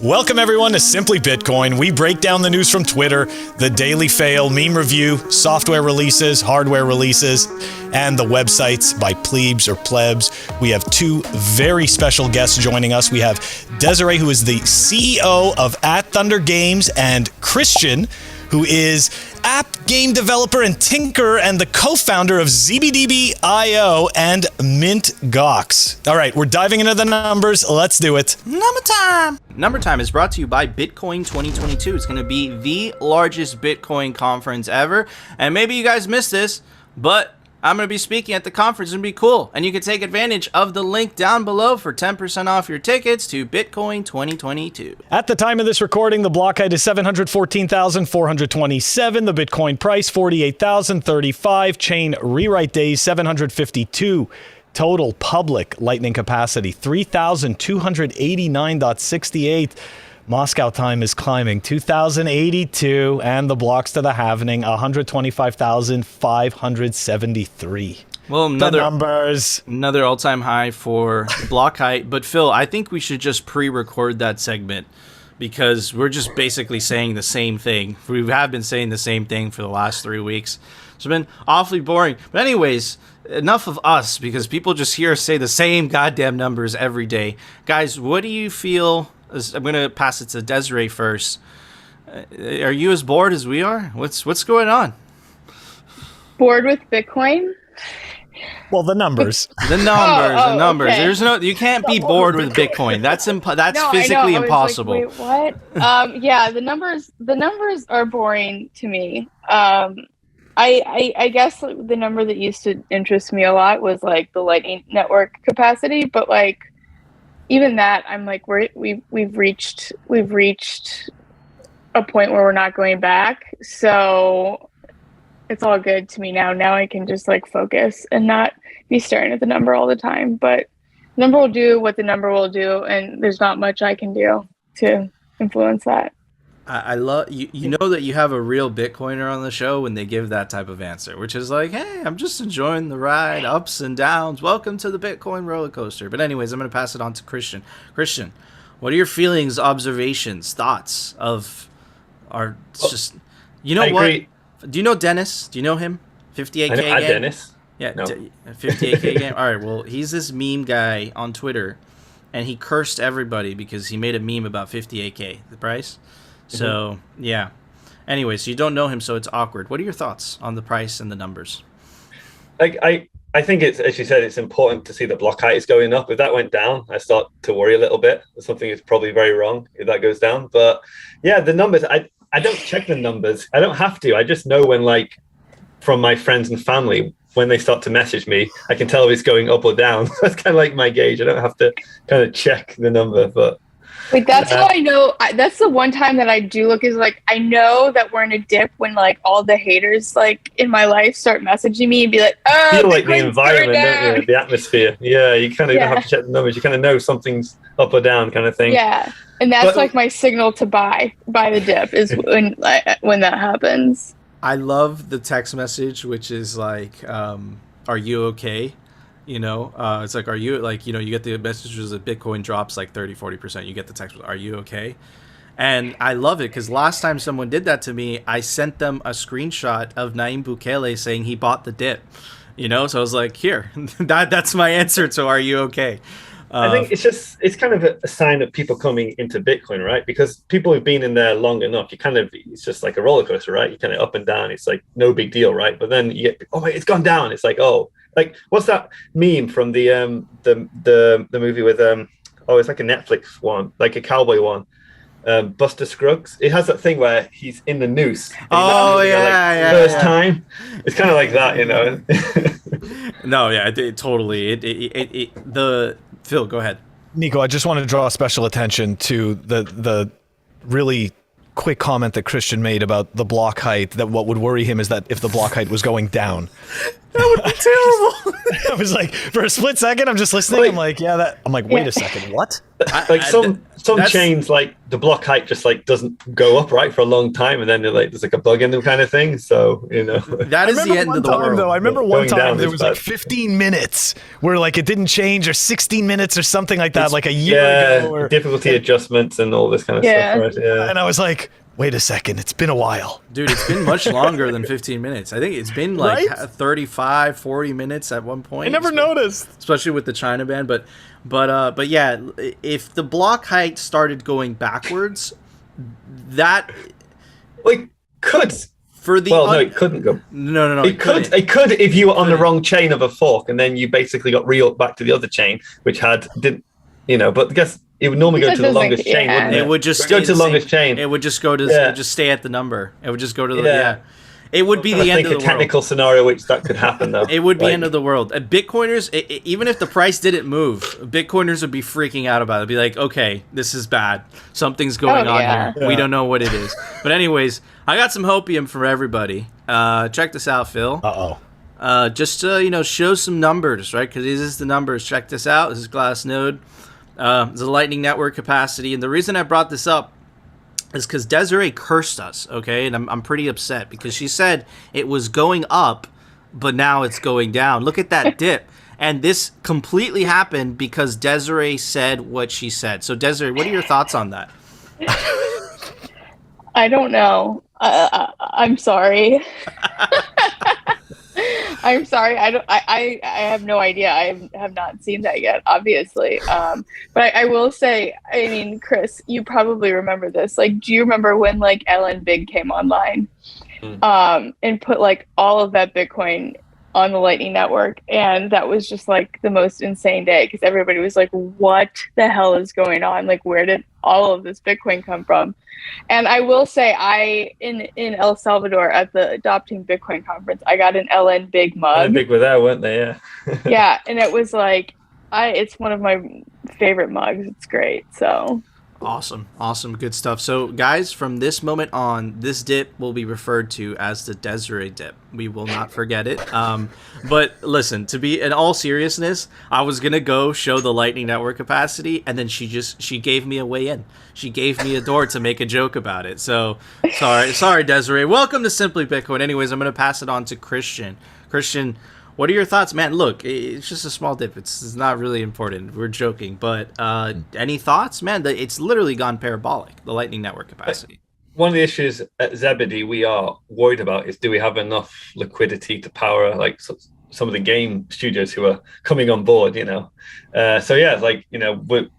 Welcome everyone to Simply Bitcoin. We break down the news from Twitter, the daily fail, meme review, software releases, hardware releases, and the websites by plebes or plebs. We have two very special guests joining us. We have Desiree, who is the CEO of At Thunder Games, and Christian, who is app game developer and tinkerer and the co-founder of ZBDB.io and Mint Gox. All right, we're diving into the numbers. Let's do it. Number time! Number time is brought to you by Bitcoin 2022. It's going to be the largest Bitcoin conference ever. And maybe you guys missed this, but I'm going to be speaking at the conference. It's going to be cool. And you can take advantage of the link down below for 10% off your tickets to Bitcoin 2022. At the time of this recording, the block height is 714,427. The Bitcoin price, 48,035. Chain rewrite days, 752. Total public lightning capacity, 3,289.68. Moscow time is climbing, 2,082, and the blocks to the halvening, 125,573. Well, numbers. Another all-time high for block height. But Phil, I think we should just pre-record that segment because we're just basically saying the same thing. We have been saying the same thing for the last 3 weeks. It's been awfully boring. But anyways, enough of us because people just hear us say the same goddamn numbers every day. Guys, what do you feel? I'm going to pass it to Desiree first. Are you as bored as we are? What's going on? Bored with Bitcoin? Well, the numbers. The numbers. Okay. There's no. You can't be bored with Bitcoin. That's physically impossible. Like, wait, what? Yeah, the numbers are boring to me. I guess the number that used to interest me a lot was like the Lightning Network capacity, but like even that, I'm like we've reached a point where we're not going back. So it's all good to me now. Now I can just like focus and not be staring at the number all the time. But the number will do what the number will do, and there's not much I can do to influence that. I love you know that you have a real Bitcoiner on the show when they give that type of answer, which is like, hey, I'm just enjoying the ride, ups and downs. Welcome to the Bitcoin roller coaster. But anyways, I'm going to pass it on to Christian. Christian, what are your feelings, observations, thoughts of our just, you know I what? agree. Do you know Dennis? Do you know him? 58K I game? Dennis. Yeah, No. 58K game. All right, well, he's this meme guy on Twitter, and he cursed everybody because he made a meme about 58K, the price. So, yeah. Anyway, so you don't know him, so it's awkward. What are your thoughts on the price and the numbers? I think it's, as you said, it's important to see the block height is going up. If that went down, I start to worry a little bit. Something is probably very wrong if that goes down. But yeah, the numbers, I don't check the numbers. I don't have to. I just know when, like, from my friends and family, when they start to message me, I can tell if it's going up or down. That's kind of like my gauge. I don't have to kind of check the number, but... Like that's how I know. That's the one time that I do look is like I know that we're in a dip when like all the haters like in my life start messaging me and be like, "Oh, feel like the environment, don't you? The atmosphere." Yeah, you kind of don't have to check the numbers. You kind of know something's up or down, kind of thing. Yeah, and that's like my signal to buy the dip is when that happens. I love the text message, which is like, "Are you okay?" You know, it's like, are you, like, you know, you get the messages that Bitcoin drops like 30-40%. You get the text, are you okay? And I love it because last time someone did that to me, I sent them a screenshot of Nayib Bukele saying he bought the dip. You know, so I was like, here, that's my answer to are you okay? I think it's kind of a sign of people coming into Bitcoin, right? Because people who've been in there long enough, it's just like a roller coaster, right? You kind of up and down. It's like no big deal, right? But then you get, oh wait, it's gone down. It's like, oh, like what's that meme from the movie with it's like a Netflix one, like a cowboy one. Buster Scruggs. It has that thing where he's in the noose. Oh yeah, first time. It's kind of like that, you know. No, yeah, it totally. The Phil, go ahead. Nico, I just wanted to draw special attention to the really quick comment that Christian made about the block height, that what would worry him is that if the block height was going down. That would be terrible. I was like, for a split second, I'm just listening. I'm like, wait a second, what? Like some some chains, like the block height just like doesn't go up right for a long time, and then there's like a bug in them kind of thing. So that is the end of the world. Though, I remember one time there was bad. like 15 minutes where like it didn't change, or 16 minutes or something like that, like a year ago. Or difficulty adjustments and all this kind of stuff. Right? Yeah. And I was like, wait a second, it's been a while. Dude, it's been much longer than 15 minutes. I think it's been like Right? 35, 40 minutes at one point. I never noticed. Especially with the China ban. But yeah, if the block height started going backwards, that... Like, could... For the no, it couldn't go. No. It could if you were on the wrong chain of a fork, and then you basically got reeled back to the other chain, which didn't. But I guess it would normally go to the longest chain, wouldn't it? It would just go to the longest chain. It would just go to. It would just stay at the number. It would just go to the. It would be the end of the world. A technical scenario which that could happen though. It would be end of the world. Bitcoiners, even if the price didn't move, Bitcoiners would be freaking out about it. Be like, okay, this is bad. Something's going on here. Yeah. We don't know what it is. But anyways, I got some hopium for everybody. Check this out, Phil. Just to show some numbers, right? Because this is the numbers. Check this out. This is Glassnode. It's a Lightning Network capacity, and the reason I brought this up is because Desiree cursed us, okay? And I'm pretty upset because she said it was going up, but now it's going down. Look at that dip. And this completely happened because Desiree said what she said. So Desiree, what are your thoughts on that? I don't know. I'm sorry. I'm sorry. I have no idea. I have not seen that yet, obviously. But I will say, I mean, Chris, you probably remember this. Like, do you remember when like Ellen Big came online, and put like all of that Bitcoin on the Lightning Network? And that was just like the most insane day because everybody was like, what the hell is going on? Like, where did all of this Bitcoin come from? And I will say, in El Salvador at the Adopting Bitcoin conference, I got an LN Big mug. LN Big were there, weren't they? Yeah. Yeah, and it was like, it's one of my favorite mugs. It's great. So awesome, good stuff. So guys, from this moment on, this dip will be referred to as the Desiree dip. We will not forget it. But listen, to be in all seriousness, I was gonna go show the Lightning Network capacity, and then she gave me a way in. She gave me a door to make a joke about it. So sorry, Desiree. Welcome to Simply Bitcoin. Anyways, I'm gonna pass it on to Christian. Christian, what are your thoughts, man? Look, it's just a small dip. It's not really important. We're joking, but any thoughts, man? It's literally gone parabolic. The Lightning Network capacity. One of the issues at Zebedee we are worried about is, do we have enough liquidity to power like some of the game studios who are coming on board? So yeah, like we're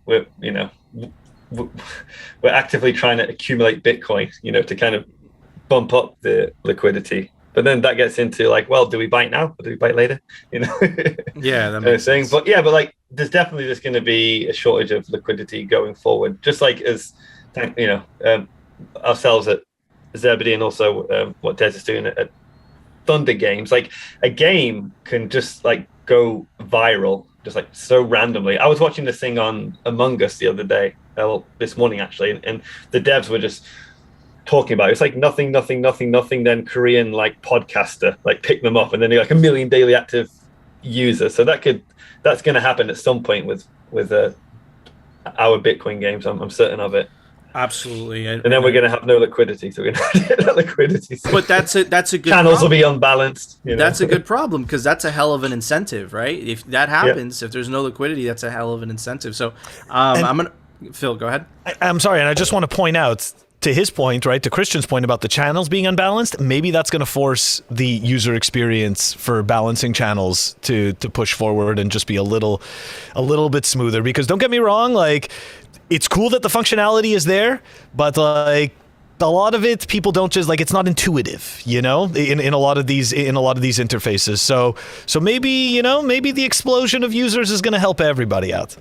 actively trying to accumulate Bitcoin, to kind of bump up the liquidity. But then that gets into like, well, do we bite now or do we bite later? Yeah, that makes sense. But like, there's definitely just going to be a shortage of liquidity going forward. Just like as ourselves at Zebedee, and also what Des is doing at Thunder Games. Like, a game can just like go viral, just like so randomly. I was watching this thing on Among Us the other day, this morning actually, and the devs were just talking about it. It's like nothing, then Korean like podcaster like pick them up, and then they're like 1 million daily active users. So that's going to happen at some point with our Bitcoin games. I'm certain of it. Absolutely. And then we're going to have no liquidity, so we're going to get that liquidity. But that's a good channels problem. Will be unbalanced. That's a good problem, because that's a hell of an incentive, right? If that happens, if there's no liquidity, that's a hell of an incentive. So I'm gonna Phil, go ahead. I'm sorry, and I just want to point out, to his point, right, to Christian's point about the channels being unbalanced, maybe that's going to force the user experience for balancing channels to push forward and just be a little bit smoother. Because don't get me wrong, like, it's cool that the functionality is there, but like a lot of it, people don't just like, it's not intuitive, in a lot of these interfaces. So maybe the explosion of users is going to help everybody out.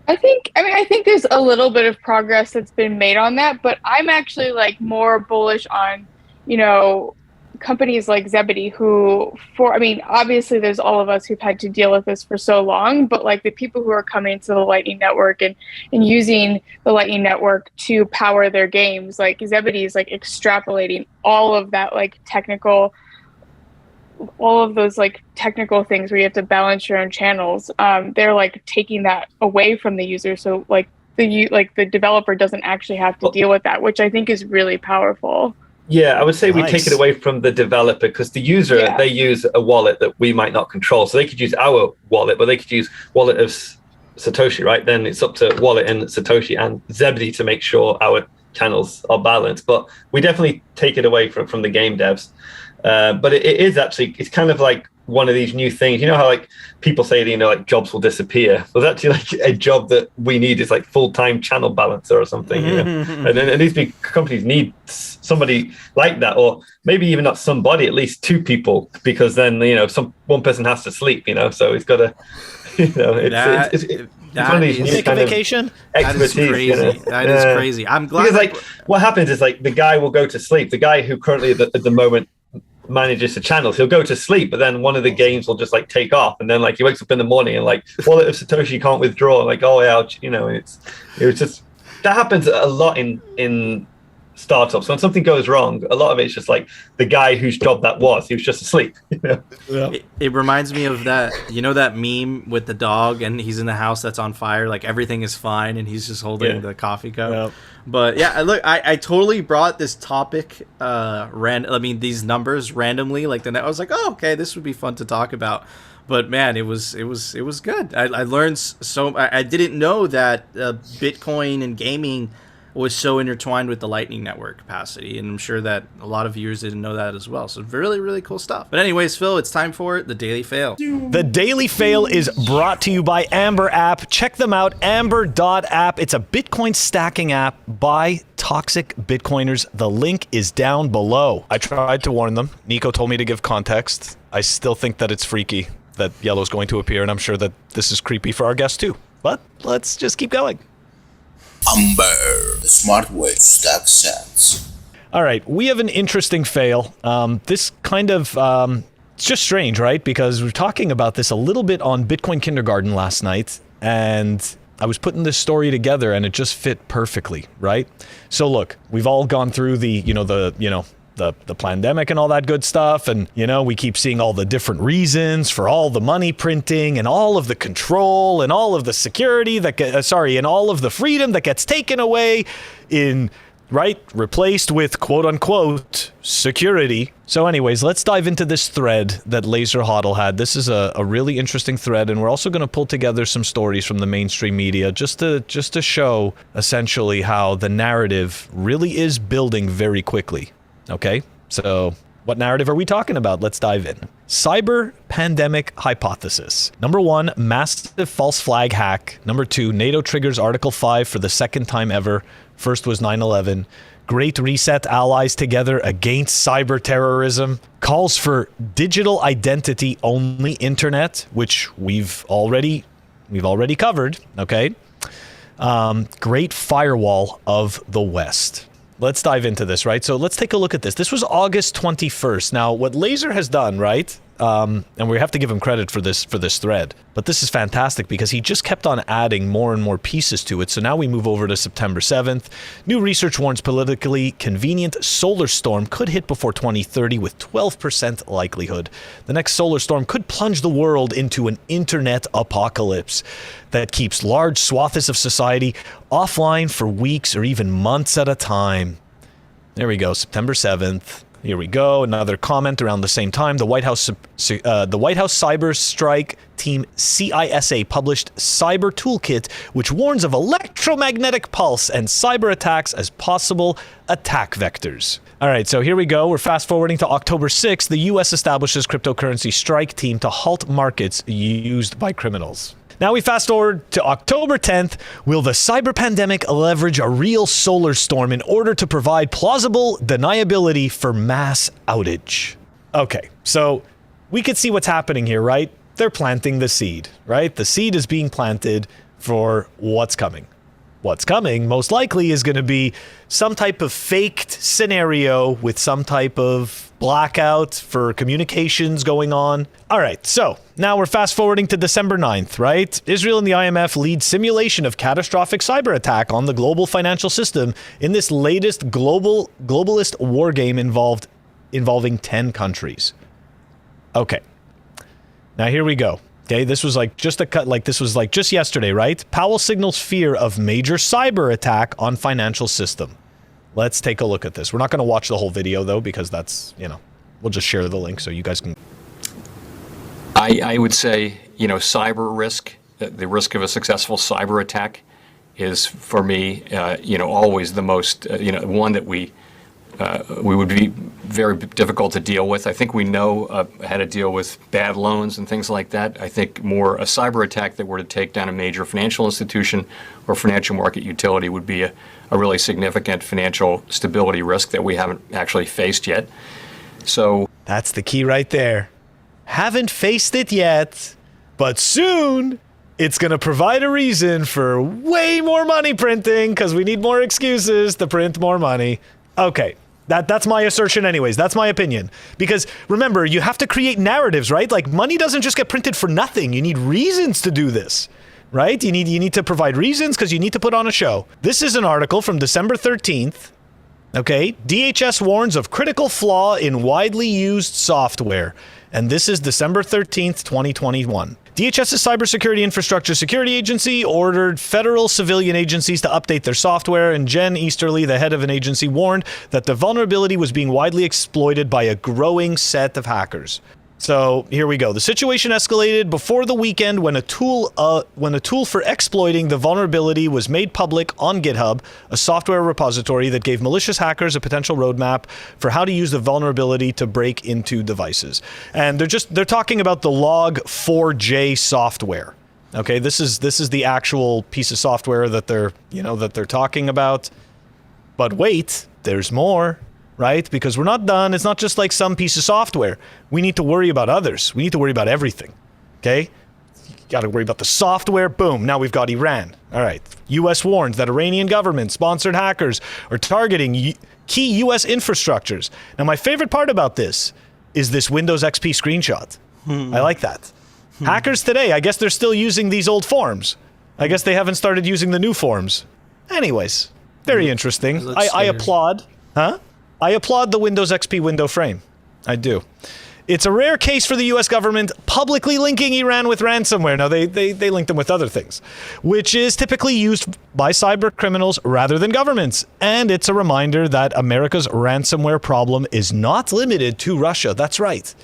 I think there's a little bit of progress that's been made on that, but I'm actually like more bullish on, companies like Zebedee obviously there's all of us who've had to deal with this for so long, but like the people who are coming to the Lightning Network and using the Lightning Network to power their games, like Zebedee is like extrapolating all of that, like all of those like technical things where you have to balance your own channels. They're like taking that away from the user. So like the developer doesn't actually have to deal with that, which I think is really powerful. Yeah, I would say we Nice. take it away from the developer, because the user, they use a wallet that we might not control. So they could use our wallet, but they could use wallet of Satoshi, right? Then it's up to wallet and Satoshi and Zebedee to make sure our channels are balanced. But we definitely take it away from the game devs. But it is actually, it's kind of like one of these new things. You know how like people say, you know, like jobs will disappear. Well, actually like a job that we need is like full-time channel balancer or something. You know? and these big companies need somebody like that, or maybe even not somebody, at least two people, because then, you know, one person has to sleep, you know, so it's got to, you know, it's one of these new kind of vacation? expertise. That is crazy. You know? That is crazy. I'm glad. Because like what happens is like the guy will go to sleep. The guy who currently at the moment manages the channels, he'll go to sleep, but then one of the games will just like take off, and then like he wakes up in the morning and like wallet of Satoshi can't withdraw. Like, oh yeah, you know, it was just that happens a lot in startups. When something goes wrong, a lot of it's just like the guy whose job that was, he was just asleep. You know? Yeah. It reminds me of that, you know, that meme with the dog and he's in the house that's on fire, like everything is fine and he's just holding the coffee cup. Yep. But yeah, look, I totally brought this topic these numbers randomly, like I was like, oh, okay, this would be fun to talk about. But man, it was good. I learned so. I didn't know that Bitcoin and gaming was so intertwined with the Lightning Network capacity, and I'm sure that a lot of viewers didn't know that as well. So really, really cool stuff. But anyways, Phil, it's time for the Daily Fail. The Daily Fail is brought to you by Amber App. Check them out, amber.app. It's a Bitcoin stacking app by toxic Bitcoiners. The link is down below. I tried to warn them. Nico told me to give context. I still think that it's freaky that yellow's going to appear, and I'm sure that this is creepy for our guests too. But let's just keep going. Amber, the smart way to stack sats. All right, we have an interesting fail. This kind of, it's just strange, right? Because we were talking about this a little bit on Bitcoin Kindergarten last night, and I was putting this story together, and it just fit perfectly, right? So look, we've all gone through the pandemic and all that good stuff, and we keep seeing all the different reasons for all the money printing and all of the control and all of the security and all of the freedom that gets taken away replaced with quote unquote security. So anyways, let's dive into this thread that Laser Hodl had. This is a really interesting thread, and we're also going to pull together some stories from the mainstream media just to show essentially how the narrative really is building very quickly. Okay, so what narrative are we talking about? Let's dive in. Cyber pandemic hypothesis. Number 1, massive false flag hack. Number 2, NATO triggers Article 5 for the second time ever. First was 9/11. Great reset allies together against cyber terrorism. Calls for digital identity only internet, which we've already covered. Okay. Great firewall of the West. Let's dive into this, right? So let's take a look at this. This was August 21st. Now, what Laser has done, right? And we have to give him credit for this thread. But this is fantastic because he just kept on adding more and more pieces to it. So now we move over to September 7th. New research warns politically convenient solar storm could hit before 2030 with 12% likelihood. The next solar storm could plunge the world into an internet apocalypse that keeps large swaths of society offline for weeks or even months at a time. There we go, September 7th. Here we go. Another comment around the same time. The White House Cyber Strike Team CISA published Cyber Toolkit, which warns of electromagnetic pulse and cyber attacks as possible attack vectors. All right, so here we go. We're fast forwarding to October 6th. The U.S. establishes cryptocurrency strike team to halt markets used by criminals. Now we fast forward to October 10th. Will the cyber pandemic leverage a real solar storm in order to provide plausible deniability for mass outage? Okay, so we could see what's happening here, right? They're planting the seed, right? The seed is being planted for what's coming. What's coming, most likely, is going to be some type of faked scenario with some type of blackout for communications going on. All right, so now we're fast forwarding to December 9th, right? Israel and the IMF lead simulation of catastrophic cyber attack on the global financial system in this latest globalist war game involving 10 countries. Okay, now here we go. Okay, this was like just a cut, like this was like just yesterday, right? Powell signals fear of major cyber attack on financial system. Let's take a look at this. We're not going to watch the whole video though, because that's, you know, we'll just share the link so you guys can. I would say, you know, cyber risk, the risk of a successful cyber attack is for me, you know, always the most, you know, one that we would be very difficult to deal with. I think we know how to deal with bad loans and things like that. I think more a cyber attack that were to take down a major financial institution or financial market utility would be a really significant financial stability risk that we haven't actually faced yet. So that's the key right there. Haven't faced it yet, but soon it's going to provide a reason for way more money printing because we need more excuses to print more money. Okay. That's my assertion anyways. That's my opinion. Because remember, you have to create narratives, right? Like money doesn't just get printed for nothing. You need reasons to do this, right? You need to provide reasons because you need to put on a show. This is an article from December 13th. Okay. DHS warns of critical flaw in widely used software. And this is December 13th, 2021. DHS's Cybersecurity Infrastructure Security Agency ordered federal civilian agencies to update their software, and Jen Easterly, the head of an agency, warned that the vulnerability was being widely exploited by a growing set of hackers. So here we go. The situation escalated before the weekend when a tool for exploiting the vulnerability was made public on GitHub, a software repository that gave malicious hackers a potential roadmap for how to use the vulnerability to break into devices. And they're talking about the Log4j software. Okay, this is the actual piece of software that they're talking about. But wait, there's more. Right? Because we're not done. It's not just like some piece of software. We need to worry about others. We need to worry about everything. Okay? You got to worry about the software. Boom. Now we've got Iran. All right. U.S. warns that Iranian government-sponsored hackers are targeting key U.S. infrastructures. Now, my favorite part about this is this Windows XP screenshot. I like that. Hackers today, I guess they're still using these old forms. I guess they haven't started using the new forms. Anyways, very interesting. I applaud. Huh? I applaud the Windows XP window frame. I do. It's a rare case for the U.S. government publicly linking Iran with ransomware. Now, they link them with other things, which is typically used by cyber criminals rather than governments. And it's a reminder that America's ransomware problem is not limited to Russia. That's right.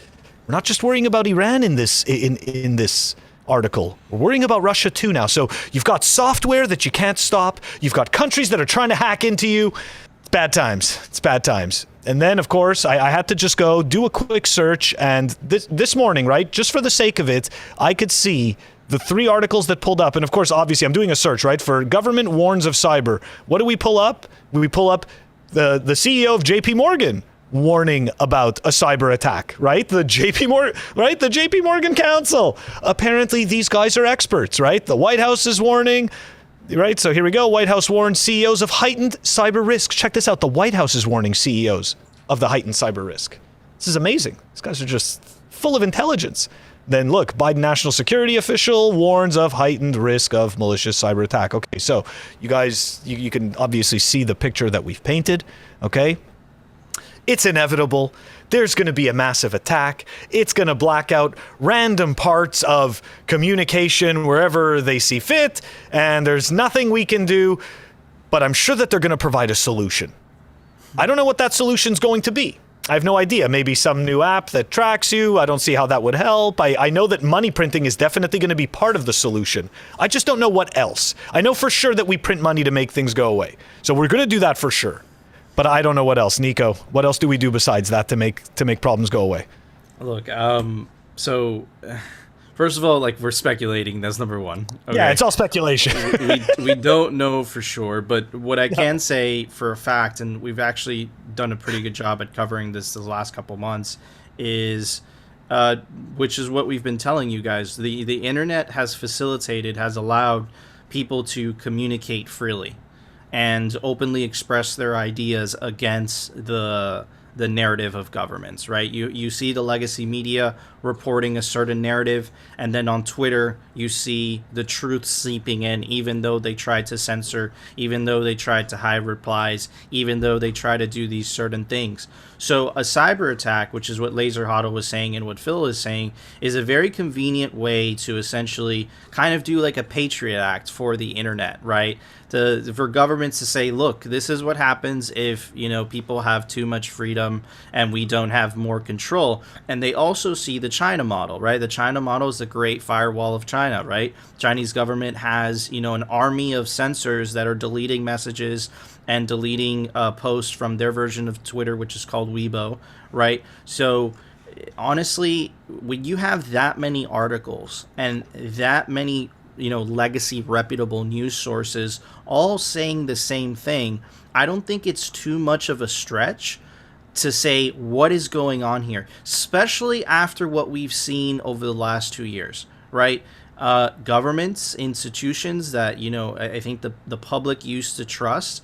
We're not just worrying about Iran in this article. We're worrying about Russia too now. So you've got software that you can't stop. You've got countries that are trying to hack into you. It's bad times. It's bad times. And then, of course, I had to just go do a quick search. And this morning, right, just for the sake of it, I could see the 3 articles that pulled up. And, of course, obviously, I'm doing a search, right, for government warns of cyber. What do we pull up? We pull up the CEO of JP Morgan warning about a cyber attack, right? The JP Morgan Council. Apparently, these guys are experts, right? The White House is warning. Right, so here we go. White House warns CEOs of heightened cyber risk. Check this out. The White House is warning CEOs of the heightened cyber risk. This is amazing. These guys are just full of intelligence. Then look, Biden national security official warns of heightened risk of malicious cyber attack. Okay, so you guys, you can obviously see the picture that we've painted. Okay, it's inevitable. There's going to be a massive attack. It's going to black out random parts of communication wherever they see fit, and there's nothing we can do, but I'm sure that they're going to provide a solution. I don't know what that solution's going to be. I have no idea. Maybe some new app that tracks you. I don't see how that would help. I know that money printing is definitely going to be part of the solution. I just don't know what else. I know for sure that we print money to make things go away. So we're going to do that for sure. But I don't know what else. Nico, what else do we do besides that to make problems go away? Look, so first of all, like, we're speculating. That's number one. Okay? Yeah, it's all speculation. we don't know for sure, but what I can say for a fact, and we've actually done a pretty good job at covering this the last couple months, is which is what we've been telling you guys. The internet has allowed people to communicate freely and openly express their ideas against the the narrative of governments, right? You see the legacy media reporting a certain narrative, and then on Twitter you see the truth seeping in, even though they tried to censor, even though they tried to hide replies, even though they try to do these certain things. So a cyber attack, which is what Laser Huddle was saying and what Phil is saying, is a very convenient way to essentially kind of do like a Patriot Act for the internet, right? For governments to say, look, this is what happens if, people have too much freedom and we don't have more control. And they also see the China model, right? The China model is the great firewall of China, right? Chinese government has, an army of censors that are deleting messages and deleting posts from their version of Twitter, which is called Weibo, right? So honestly, when you have that many articles and that many legacy reputable news sources all saying the same thing, I don't think it's too much of a stretch to say what is going on here, especially after what we've seen over the last 2 years, right? Governments, institutions that, I think the public used to trust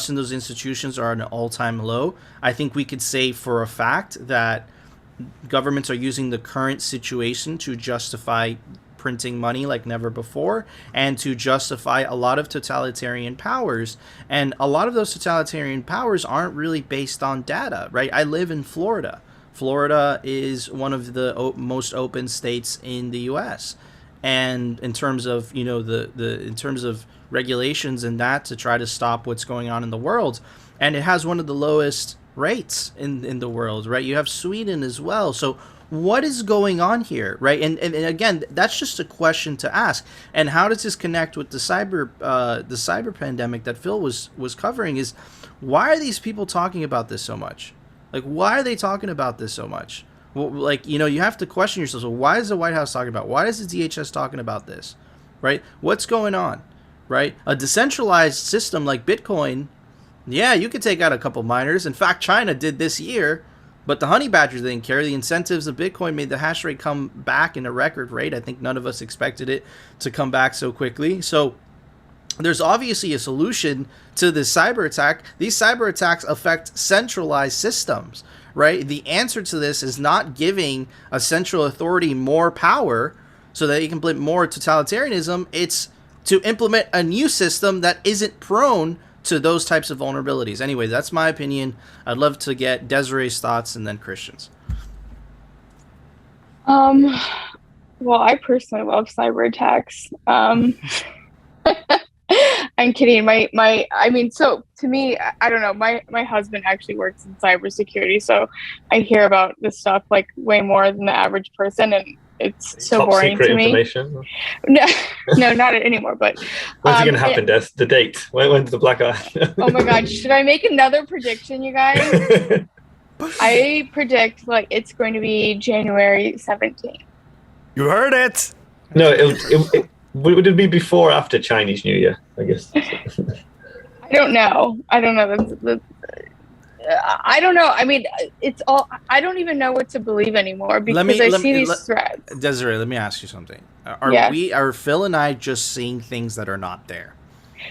in those institutions are at an all-time low. I think we could say for a fact that governments are using the current situation to justify printing money like never before and to justify a lot of totalitarian powers. And a lot of those totalitarian powers aren't really based on data, right? I live in Florida. Florida is one of the most open states in the U.S. And in terms of, in terms of regulations and that to try to stop what's going on in the world, and it has one of the lowest rates in the world, right? You have Sweden as well. So what is going on here, right? And again, that's just a question to ask. And how does this connect with the cyber pandemic that Phil was covering? Is why are these people talking about this so much? Like, why are they talking about this so much? Well, like, you have to question yourself. So why is the White House talking about? Why is the DHS talking about this, right? What's going on, right? A decentralized system like Bitcoin, yeah, you could take out a couple miners. In fact, China did this year. But the honey badgers didn't care. The incentives of Bitcoin made the hash rate come back in a record rate. I think none of us expected it to come back so quickly. So there's obviously a solution to this cyber attack. These cyber attacks affect centralized systems, right? The answer to this is not giving a central authority more power so that you can implement more totalitarianism. It's to implement a new system that isn't prone to those types of vulnerabilities. Anyway, that's my opinion. I'd love to get Desiree's thoughts and then Christian's. Well, I personally love cyber attacks. I'm kidding. So to me, I don't know. My husband actually works in cybersecurity, so I hear about this stuff like way more than the average person, and it's so Top boring secret to me. Information? No, not anymore. But when's it going to happen, Des? The date? When's the black eye? Oh my God! Should I make another prediction, you guys? I predict it's going to be January 17th. You heard it. No, would it be before or after Chinese New Year? I guess. I don't know. I don't know. I mean, it's all. I don't even know what to believe anymore because I see these threads. Desiree, let me ask you something. Are Phil and I just seeing things that are not there?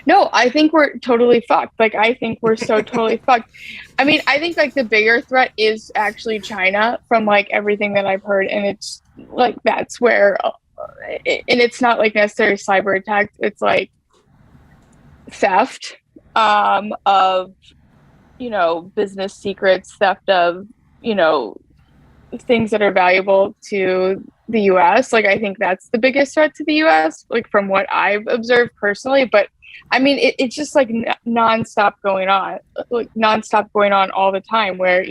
No, I think we're totally fucked. I think we're so totally fucked. I mean, I think the bigger threat is actually China from everything that I've heard, and it's that's where, and it's not necessarily cyber attacks. It's theft of business secrets, theft of things that are valuable to the U.S. I think that's the biggest threat to the U.S. From what I've observed personally, but. I mean, it's just nonstop going on all the time where,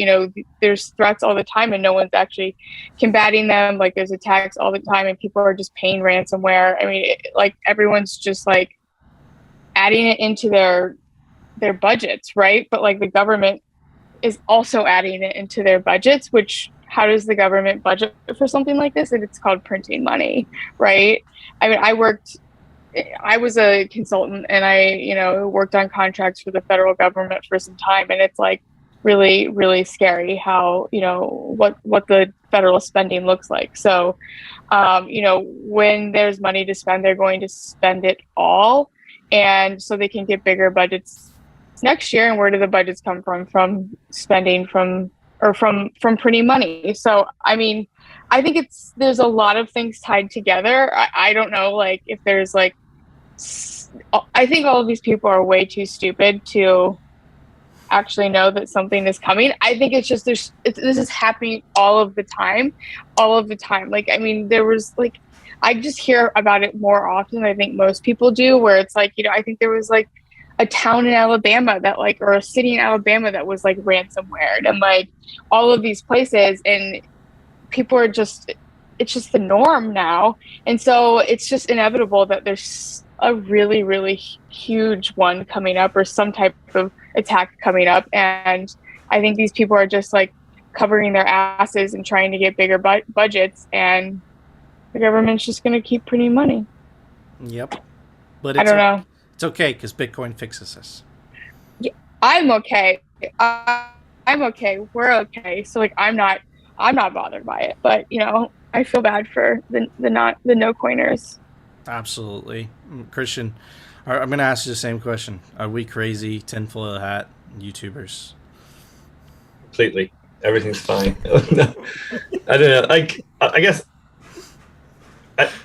there's threats all the time and no one's actually combating them. There's attacks all the time and people are just paying ransomware. I mean, everyone's just adding it into their budgets, right? But the government is also adding it into their budgets, which how does the government budget for something like this? And it's called printing money, right? I mean, I was a consultant and I, worked on contracts for the federal government for some time. And it's really, really scary how, what the federal spending looks like. So, when there's money to spend, they're going to spend it all. And so they can get bigger budgets next year. And where do the budgets come from? From spending from or from printing money. So I mean, I think there's a lot of things tied together. I don't know, like if there's like, I think all of these people are way too stupid to actually know that something is coming. I think it's just this is happening all of the time. Like, I mean, there was like, I just hear about it more often than I think most people do, where it's like, you know, I think there was like a town in Alabama that like, or a city in Alabama that was like ransomware, and like all of these places, and people are just, it's just the norm now. And so it's just inevitable that there's a really, really huge one coming up, or some type of attack coming up. And I think these people are just like covering their asses and trying to get bigger budgets, and the government's just going to keep printing money. Yep. But I don't know. It's okay because Bitcoin fixes this. Yeah, I'm okay. I'm okay. We're okay. So like, I'm not bothered by it, but you know, I feel bad for the no coiners. Absolutely. Christian, I'm going to ask you the same question. Are we crazy tinfoil hat YouTubers? Completely. Everything's fine. No, I don't know. I guess,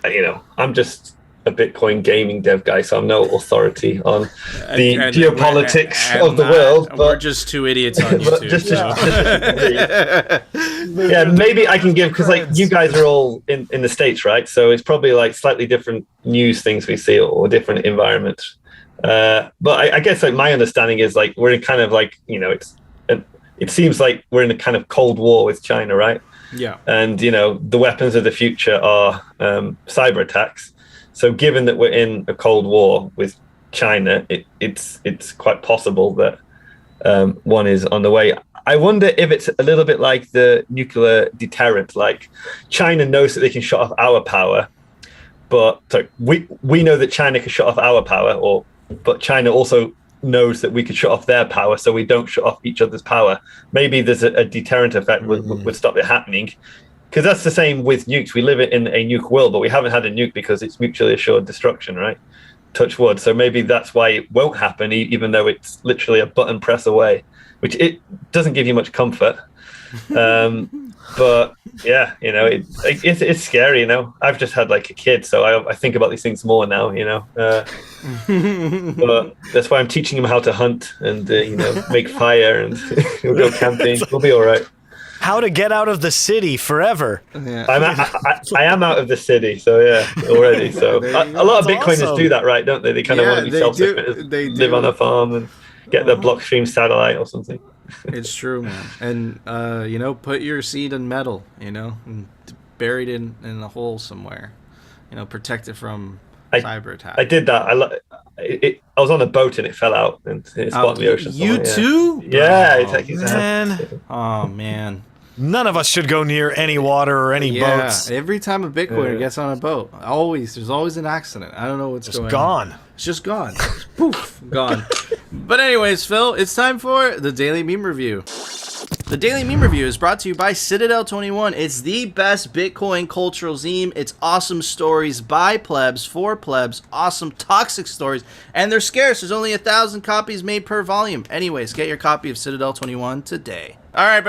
you know, I'm just a Bitcoin gaming dev guy, so I'm no authority on the geopolitics of the world. But we're just two idiots on YouTube. Yeah, maybe I can give, because like you guys are all in the States, right? So it's probably like slightly different news things we see, or different environment. But I guess like my understanding is like we're in kind of like, you know, it seems like we're in a kind of Cold War with China, right? Yeah. And you know, the weapons of the future are cyber attacks. So given that we're in a Cold War with China, it's quite possible that one is on the way. I wonder if it's a little bit like the nuclear deterrent. Like China knows that they can shut off our power, but we know that China can shut off our power, but China also knows that we could shut off their power, so we don't shut off each other's power. Maybe there's a deterrent effect would stop it happening. Because that's the same with nukes. We live in a nuke world, but we haven't had a nuke because it's mutually assured destruction, right? Touch wood. So maybe that's why it won't happen, even though it's literally a button press away, which it doesn't give you much comfort. But yeah, you know, it's scary. You know, I've just had like a kid, so I think about these things more now. You know, but that's why I'm teaching him how to hunt and you know, make fire, and we'll go camping. We'll be all right. How to get out of the city forever. Yeah. I am out of the city, so yeah, already. So a lot of Bitcoiners awesome. do that, right? Don't they? They kind of want to be self-sufficient, live on a farm and get their Blockstream satellite or something. It's true, man. And you know, put your seed in metal, you know, and buried in a hole somewhere. You know, protect it from cyber attack. I did that. I was on a boat and it fell out and it's bottom of the ocean. You somewhere, too? Yeah. Man. Oh man. None of us should go near any water or any boats. Every time a Bitcoiner gets on a boat, there's always an accident. I don't know what's going gone. on. It's just gone. Poof, gone. But anyways, Phil, it's time for the Daily Meme Review. The Daily Meme Review is brought to you by Citadel 21. It's the best Bitcoin cultural zine. It's awesome stories by plebs, for plebs, awesome toxic stories, and they're scarce. There's only 1,000 copies made per volume. Anyways, get your copy of Citadel 21 today. All right,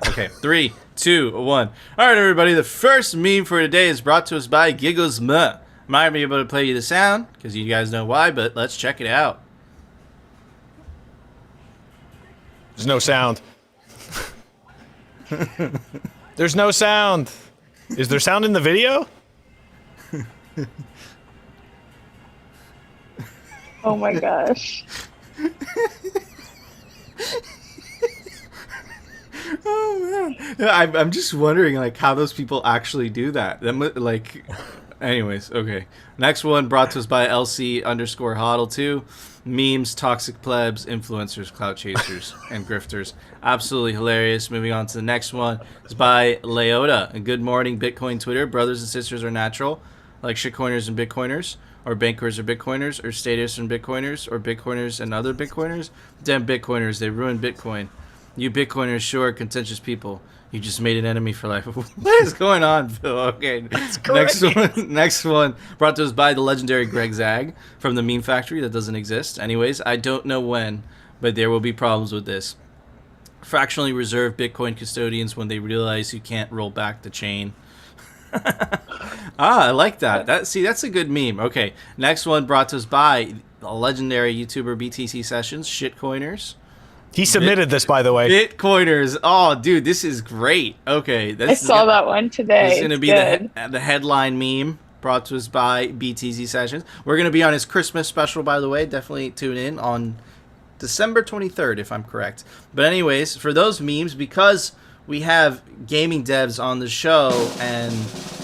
okay, 3, 2, 1. All right, everybody, the first meme for today is brought to us by Giggles Muh. Might be able to play you the sound, because you guys know why, but let's check it out. There's no sound. There's no sound. Is there sound in the video? Oh my gosh. Oh man, I'm just wondering like how those people actually do that. Like, anyways, okay. Next one brought to us by LC_HODL2. Memes, toxic plebs, influencers, clout chasers, and grifters. Absolutely hilarious. Moving on to the next one. It's by Leota. And good morning, Bitcoin Twitter. Brothers and sisters are natural, like shitcoiners and Bitcoiners, or bankers or Bitcoiners, or statists and Bitcoiners, or Bitcoiners and other Bitcoiners. Damn Bitcoiners, they ruined Bitcoin. You Bitcoiners sure are contentious people. You just made an enemy for life. What is going on, Phil? Okay. Next one brought to us by the legendary Greg Zag from the Meme Factory that doesn't exist. Anyways, I don't know when, but there will be problems with this. Fractionally reserve Bitcoin custodians when they realize you can't roll back the chain. I like that. That's a good meme. Okay, next one brought to us by a legendary YouTuber BTC Sessions, Shitcoiners. He submitted this, by the way. Bitcoiners. Oh, dude, this is great. Okay, I saw that one today. This is going to be the headline meme brought to us by BTC Sessions. We're going to be on his Christmas special, by the way. Definitely tune in on December 23rd, if I'm correct. But anyways, for those memes, because we have gaming devs on the show and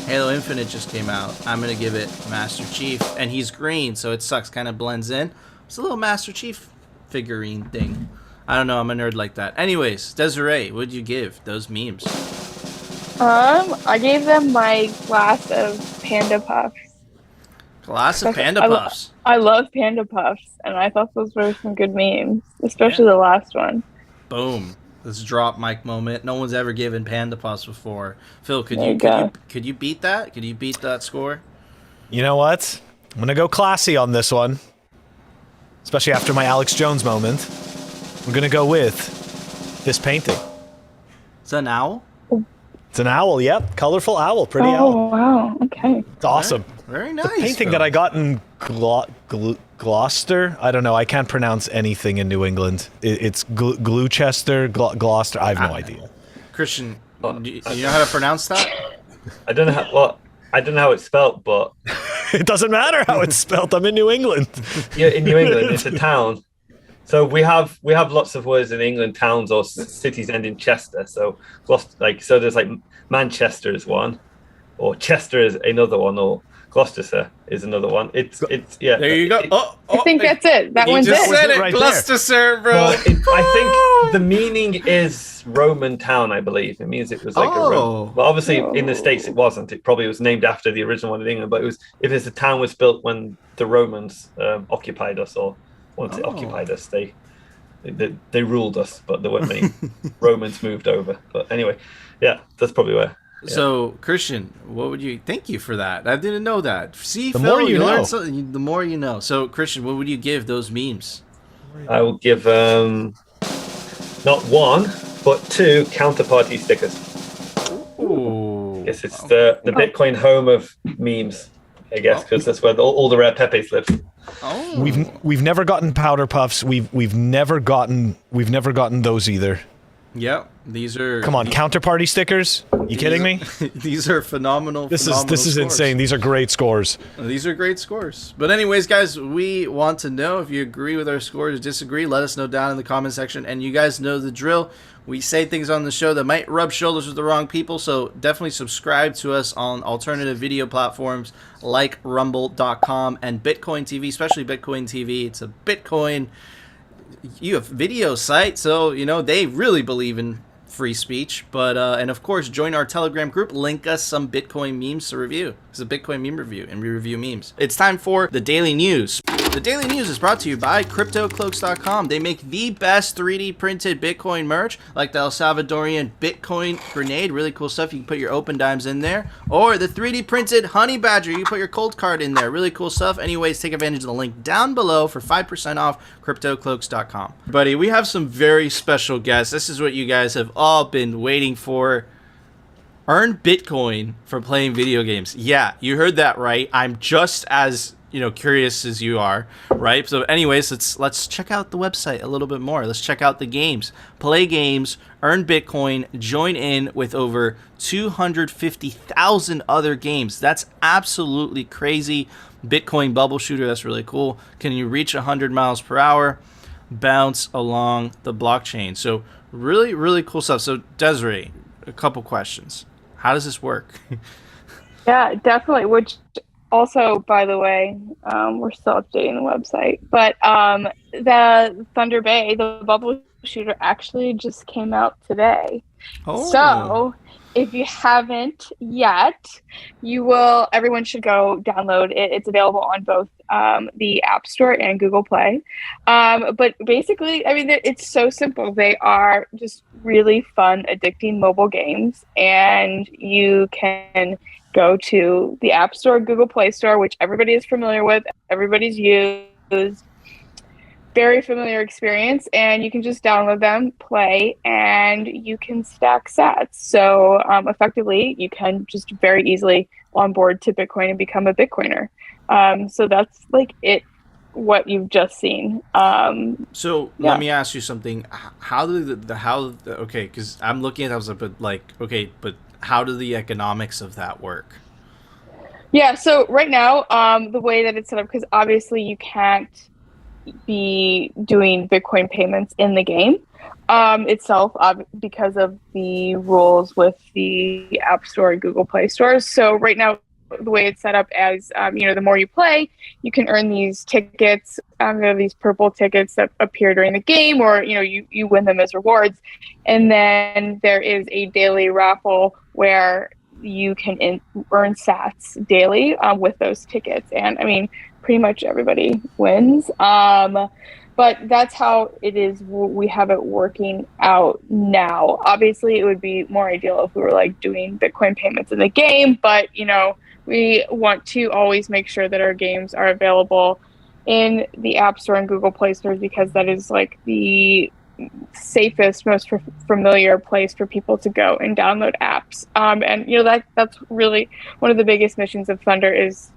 Halo Infinite just came out, I'm going to give it Master Chief. And he's green, so it sucks. Kind of blends in. It's a little Master Chief figurine thing. I don't know. I'm a nerd like that. Anyways, Desiree, what did you give those memes? I gave them my glass of Panda Puffs. Glass of Panda Puffs. I love Panda Puffs, and I thought those were some good memes, especially the last one. Boom. Let's drop mic moment. No one's ever given Panda Puffs before. Phil, could you beat that? Could you beat that score? You know what? I'm going to go classy on this one, especially after my Alex Jones moment. We're going to go with this painting. It's an owl? It's an owl, yep. Colorful owl. Pretty owl. owl. Wow. Okay. It's awesome. Very nice. The painting that I got in Gloucester. I don't know. I can't pronounce anything in New England. It's Gloucester, Gloucester. I have no idea. Christian, do you know how to pronounce that? I don't know how it's spelled, but it doesn't matter how it's spelled. I'm in New England. Yeah, in New England, it's a town. So we have lots of words in England, towns or cities end in Chester. So there's like Manchester is one, or Chester is another one, or Gloucestershire is another one. It's yeah. There you go. I think that's it. That one's just said it. Right Gloucestershire, bro. Well, I think the meaning is Roman town. I believe it means it was like a Roman. Well, obviously in the States it wasn't. It probably was named after the original one in England. But it was if it's a town was built when the Romans occupied us or. Once it occupied us, they ruled us, but there weren't many Romans moved over. But anyway, yeah, that's probably where. Yeah. So, Christian, what would you? Thank you for that. I didn't know that. See, the Phil, more you know. learn something. The more you know. So, Christian, what would you give those memes? I will give not one, but 2 counterparty stickers. Ooh. Yes, it's the Bitcoin home of memes, I guess, because that's where all the rare Pepes live. Oh. We've never gotten powder puffs. We've never gotten those either. Yep, these are. Come on, counterparty stickers? You kidding me? These are phenomenal. This is insane. These are great scores. These are great scores. But anyways, guys, we want to know if you agree with our scores, disagree. Let us know down in the comment section. And you guys know the drill. We say things on the show that might rub shoulders with the wrong people, so definitely subscribe to us on alternative video platforms like rumble.com and Bitcoin TV, especially Bitcoin TV. It's a Bitcoin video site, so they really believe in free speech. But and of course, join our Telegram group. Link us some Bitcoin memes to review. It's a Bitcoin meme review, and we review memes. It's time for the Daily News. The Daily News is brought to you by CryptoCloaks.com. They make the best 3D printed Bitcoin merch, like the El Salvadorian Bitcoin grenade. Really cool stuff. You can put your open dimes in there. Or the 3D printed honey badger. You can put your cold card in there. Really cool stuff. Anyways, take advantage of the link down below for 5% off CryptoCloaks.com. Buddy, we have some very special guests. This is what you guys have all been waiting for. Earn Bitcoin for playing video games. Yeah, you heard that right. I'm just as curious as you are, right? So anyways, let's check out the website a little bit more. Let's check out the games. Play games, earn Bitcoin, join in with over 250,000 other games. That's absolutely crazy. Bitcoin bubble shooter, that's really cool. Can you reach 100 miles per hour? Bounce along the blockchain. So really, really cool stuff. So Desiree, a couple questions. How does this work? Yeah, definitely. Which also, by the way, we're still updating the website. But the Thunder Bay, the bubble shooter, actually just came out today. Oh. So if you haven't yet, you will. Everyone should go download it. It's available on both the App Store and Google Play. But basically, I mean, it's so simple. They are just really fun, addicting mobile games, and you can go to the App Store, Google Play Store, which everybody is familiar with, everybody's used. very familiar experience, and you can just download them, play, and you can stack sats. So effectively, you can just very easily onboard to Bitcoin and become a Bitcoiner. So that's like what you've just seen. So let me ask you something. Okay, because I'm looking at that, but how do the economics of that work? Yeah, so right now, the way that it's set up, because obviously you can't be doing Bitcoin payments in the game itself because of the rules with the App Store and Google Play stores. So right now, the way it's set up as, the more you play, you can earn these tickets, these purple tickets that appear during the game, or, you win them as rewards. And then there is a daily raffle where you can earn sats daily with those tickets. And I mean, pretty much everybody wins. But that's how it is. We have it working out now. Obviously, it would be more ideal if we were like doing Bitcoin payments in the game, but we want to always make sure that our games are available in the App Store and Google Play stores, because that is like the safest, most familiar place for people to go and download apps. And that's really one of the biggest missions of Thunder, is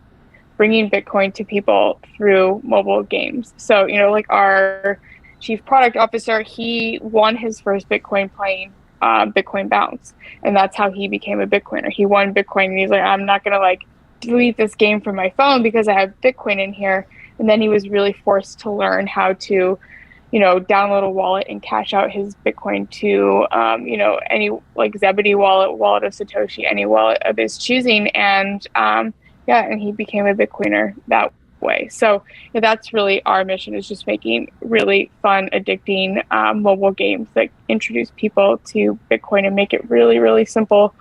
bringing Bitcoin to people through mobile games. So, like our chief product officer, he won his first Bitcoin playing Bitcoin Bounce. And that's how he became a Bitcoiner. He won Bitcoin and he's like, I'm not going to delete this game from my phone because I have Bitcoin in here. And then he was really forced to learn how to, download a wallet and cash out his Bitcoin to, any Zebedee wallet of Satoshi, any wallet of his choosing. And, and he became a Bitcoiner that way. So that's really our mission, is just making really fun, addicting mobile games that introduce people to Bitcoin and make it really, really simple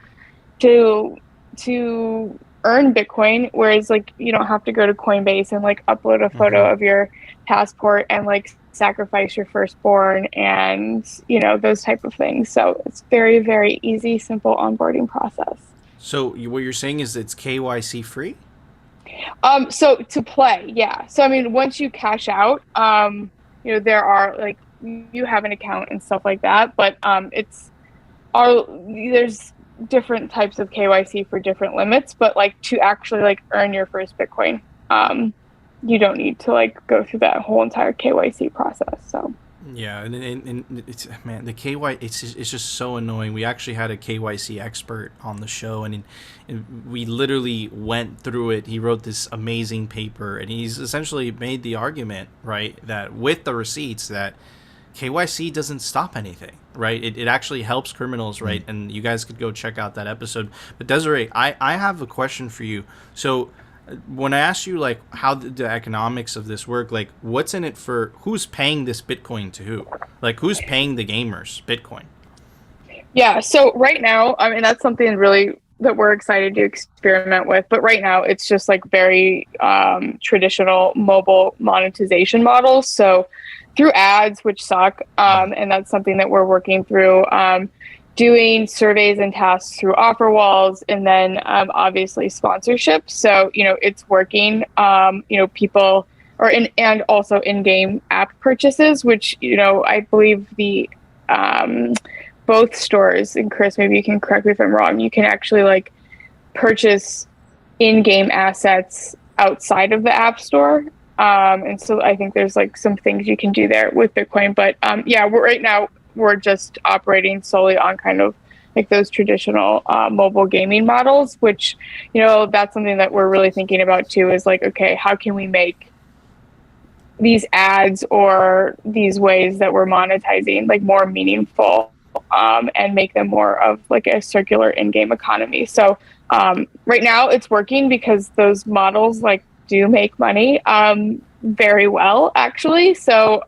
to earn Bitcoin. Whereas you don't have to go to Coinbase and upload a photo of your passport and sacrifice your firstborn and those type of things. So it's very, very easy, simple onboarding process. So what you're saying is it's KYC free? So to play, yeah. So I mean, once you cash out, there are you have an account and stuff like that, but there's different types of KYC for different limits. But to actually earn your first Bitcoin, you don't need to go through that whole entire KYC process. So. Yeah, and it's, man, the KYC, it's just so annoying. We actually had a KYC expert on the show, and we literally went through it. He wrote this amazing paper, and he's essentially made the argument, right, that with the receipts, that KYC doesn't stop anything, right? It actually helps criminals, right? And you guys could go check out that episode. But Desiree, I have a question for you. So when I asked you how the economics of this work, what's in it for, who's paying this Bitcoin to who? Who's paying the gamers Bitcoin? Yeah, so right now, I mean, that's something really that we're excited to experiment with. But right now, it's just very traditional mobile monetization models. So through ads, which suck, and that's something that we're working through. Doing surveys and tasks through offer walls, and then obviously sponsorship. So it's working. People and also in-game app purchases, which I believe the both stores, and Chris, maybe you can correct me if I'm wrong, you can actually purchase in-game assets outside of the app store. And so I think there's some things you can do there with Bitcoin. But right now we're just operating solely on kind of those traditional mobile gaming models, which, that's something that we're really thinking about too, is okay, how can we make these ads or these ways that we're monetizing more meaningful, and make them more of a circular in-game economy. So right now it's working because those models do make money very well, actually. So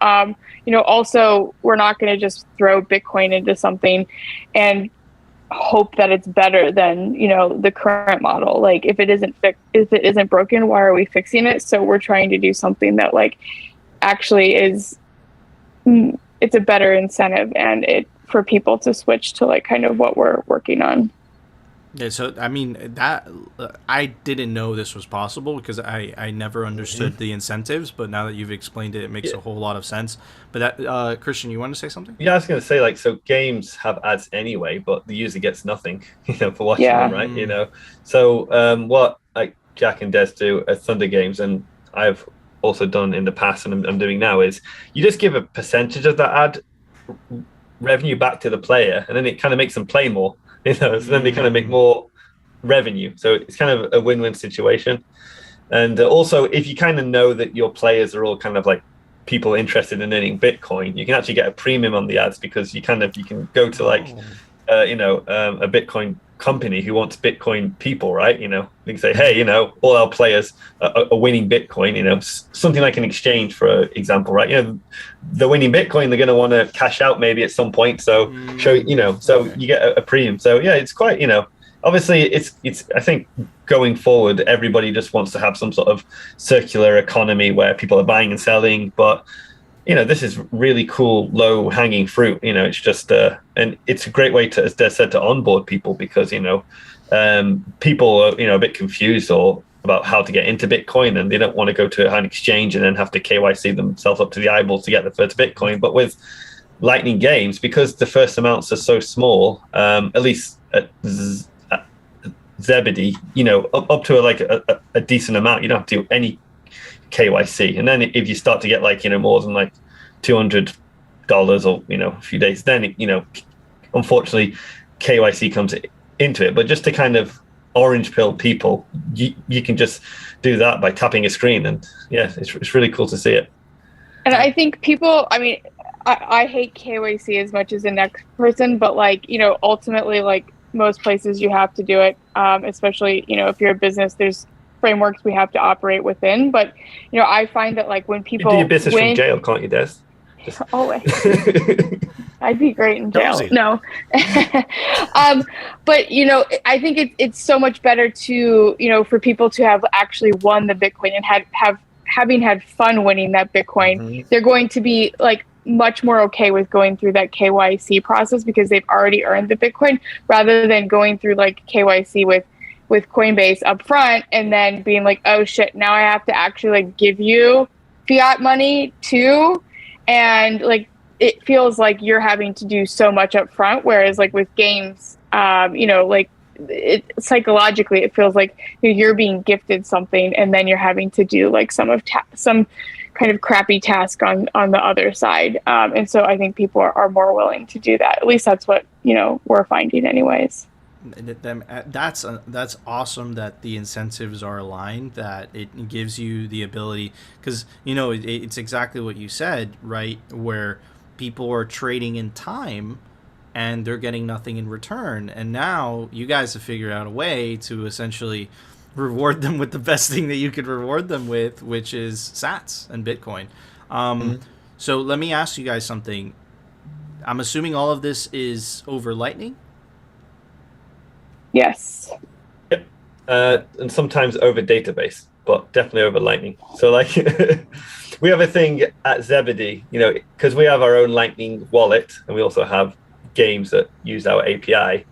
also, we're not going to just throw Bitcoin into something and hope that it's better than the current model. If it isn't broken, why are we fixing it? So we're trying to do something that actually is, it's a better incentive, and it for people to switch to kind of what we're working on. Yeah, so I mean that I didn't know this was possible because I never understood the incentives, but now that you've explained it, it makes Yeah. a whole lot of sense. But that Christian, you want to say something? Yeah, I was going to say, like, so games have ads anyway, but the user gets nothing, for watching them, Yeah. right? So what like Jack and Des do at Thunder Games, and I've also done in the past, and I'm doing now, is you just give a percentage of that ad revenue back to the player, and then it kind of makes them play more, So then they kind of make more revenue. So it's kind of a win-win situation. And also, if you kind of know that your players are all kind of like people interested in earning Bitcoin, you can actually get a premium on the ads because you can go to like, a Bitcoin company who wants Bitcoin people, right? You can say, hey, all our players are winning Bitcoin, something like an exchange, for example, right? They're winning Bitcoin, they're going to want to cash out maybe at some point. So so you get a premium. So yeah, it's quite, obviously it's I think going forward, everybody just wants to have some sort of circular economy where people are buying and selling, but this is really cool, low hanging fruit. It's just and it's a great way to, as Des said, to onboard people, because people are a bit confused or about how to get into Bitcoin, and they don't want to go to an exchange and then have to KYC themselves up to the eyeballs to get the first Bitcoin. But with Lightning Games, because the first amounts are so small, at least at Zebedee, up to a decent amount, you don't have to do any KYC. And then if you start to get more than like $200 or a few days, then unfortunately KYC comes into it. But just to kind of orange pill people, you can just do that by tapping a screen, and yeah, it's really cool to see it. And I think people, I mean, I hate KYC as much as the next person, but ultimately, like most places, you have to do it, especially if you're a business. There's frameworks we have to operate within, but I find that like when people you do your business from jail, can't you, Des? Always. I'd be great in jail. Cozy. No. But I think it's so much better to for people to have actually won the Bitcoin and having had fun winning that Bitcoin. They're going to be like much more okay with going through that KYC process because they've already earned the Bitcoin, rather than going through like KYC with Coinbase up front and then being like, oh shit, now I have to actually like give you fiat money too. And like, it feels like you're having to do so much up front. Whereas like with games, like psychologically, it feels like you're being gifted something and then you're having to do like some kind of crappy task on the other side. And so I think people are more willing to do that. At least that's what, we're finding anyways. That's awesome that the incentives are aligned, that it gives you the ability, because it's exactly what you said, right, where people are trading in time and they're getting nothing in return, and now you guys have figured out a way to essentially reward them with the best thing that you could reward them with, which is sats and Bitcoin. So let me ask you guys something. I'm assuming all of this is over Lightning? Yes. Yep. And sometimes over database, but definitely over Lightning. So like we have a thing at Zebedee, because we have our own Lightning wallet and we also have games that use our API.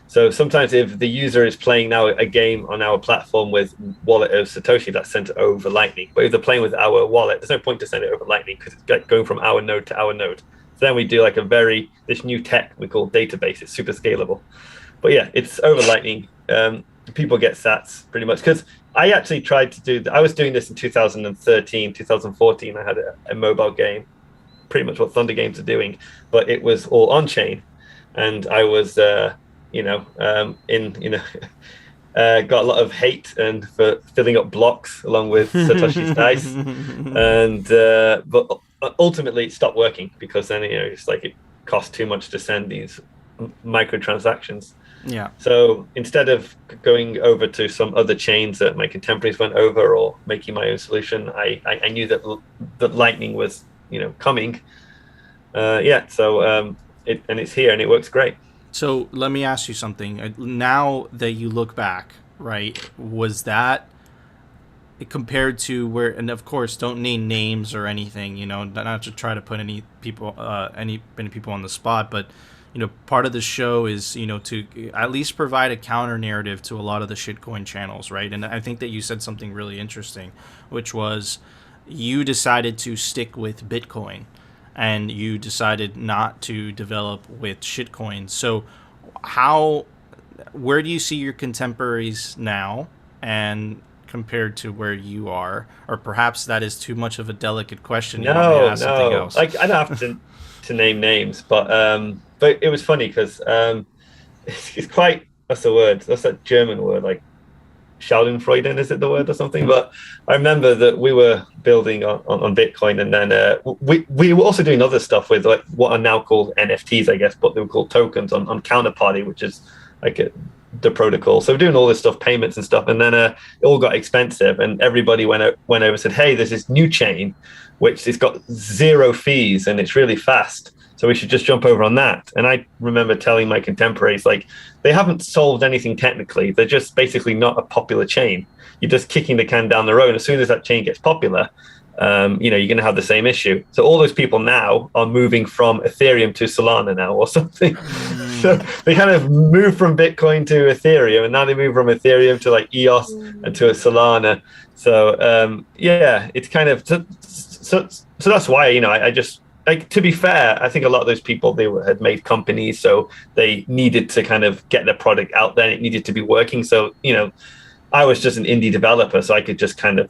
So sometimes if the user is playing now a game on our platform with wallet of Satoshi, that's sent over Lightning. But if they're playing with our wallet, there's no point to send it over Lightning because it's going from our node to our node. So then we do like this new tech we call database. It's super scalable. But yeah, it's over Lightning. People get sats pretty much, because I actually tried to do. I was doing this in 2013, 2014. I had a mobile game, pretty much what Thunder Games are doing, but it was all on chain, and I was, got a lot of hate and for filling up blocks along with Satoshi's dice, and but ultimately it stopped working because then it's like it cost too much to send these microtransactions. Yeah. So instead of going over to some other chains that my contemporaries went over or making my own solution, I knew that Lightning was coming. So it's here and it works great. So let me ask you something. Now that you look back, right, was that compared to where, and of course don't name names or anything, not to try to put any people on the spot, but part of the show is, to at least provide a counter narrative to a lot of the shitcoin channels, right? And I think that you said something really interesting, which was you decided to stick with Bitcoin and you decided not to develop with shitcoin. So where do you see your contemporaries now and compared to where you are? Or perhaps that is too much of a delicate question. You want me to ask something else? Like, I don't have to name names, but it was funny because it's quite, what's the word? That's that German word, like Schadenfreude, is it the word or something? But I remember that we were building on Bitcoin, and then we were also doing other stuff with like what are now called NFTs, I guess, but they were called tokens on Counterparty, which is like the protocol. So we're doing all this stuff, payments and stuff, and then it all got expensive, and everybody went over and said, hey, there's this new chain which it's got 0 fees and it's really fast, so we should just jump over on that. And I remember telling my contemporaries, like, they haven't solved anything technically, they're just basically not a popular chain. You're just kicking the can down the road. As soon as that chain gets popular, you're going to have the same issue. So all those people now are moving from Ethereum to Solana now or something. So they kind of move from Bitcoin to Ethereum, and now they move from Ethereum to like EOS and to a Solana. So it's kind of so that's why I just, like, to be fair, I think a lot of those people, had made companies, so they needed to kind of get their product out there. And it needed to be working. So I was just an indie developer, so I could just kind of,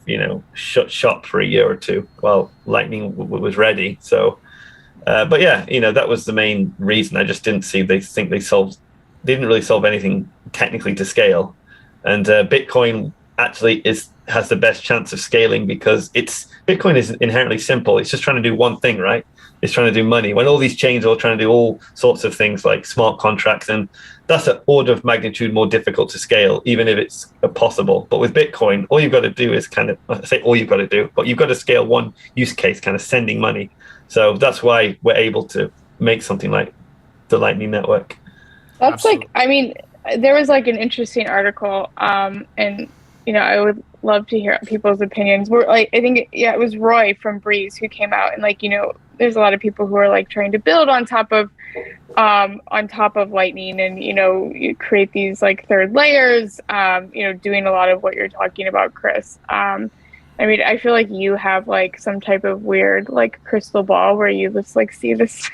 shut shop for a year or two while Lightning was ready. So, but yeah, that was the main reason. I just didn't see, they didn't really solve anything technically to scale. And Bitcoin actually has the best chance of scaling because Bitcoin is inherently simple. It's just trying to do one thing, right? It's trying to do money. When all these chains are trying to do all sorts of things like smart contracts, and that's an order of magnitude more difficult to scale, even if it's possible. But with Bitcoin, all you've got to do is but you've got to scale one use case, kind of sending money. So that's why we're able to make something like the Lightning Network. That's Absolutely. like, I mean, there was like an interesting article, and I would love to hear people's opinions. I think it was Roy from Breeze who came out, and there's a lot of people who are like trying to build on top of Lightning, and you create these like third layers, doing a lot of what you're talking about, Chris. I mean, I feel like you have like some type of weird like crystal ball where you just like see this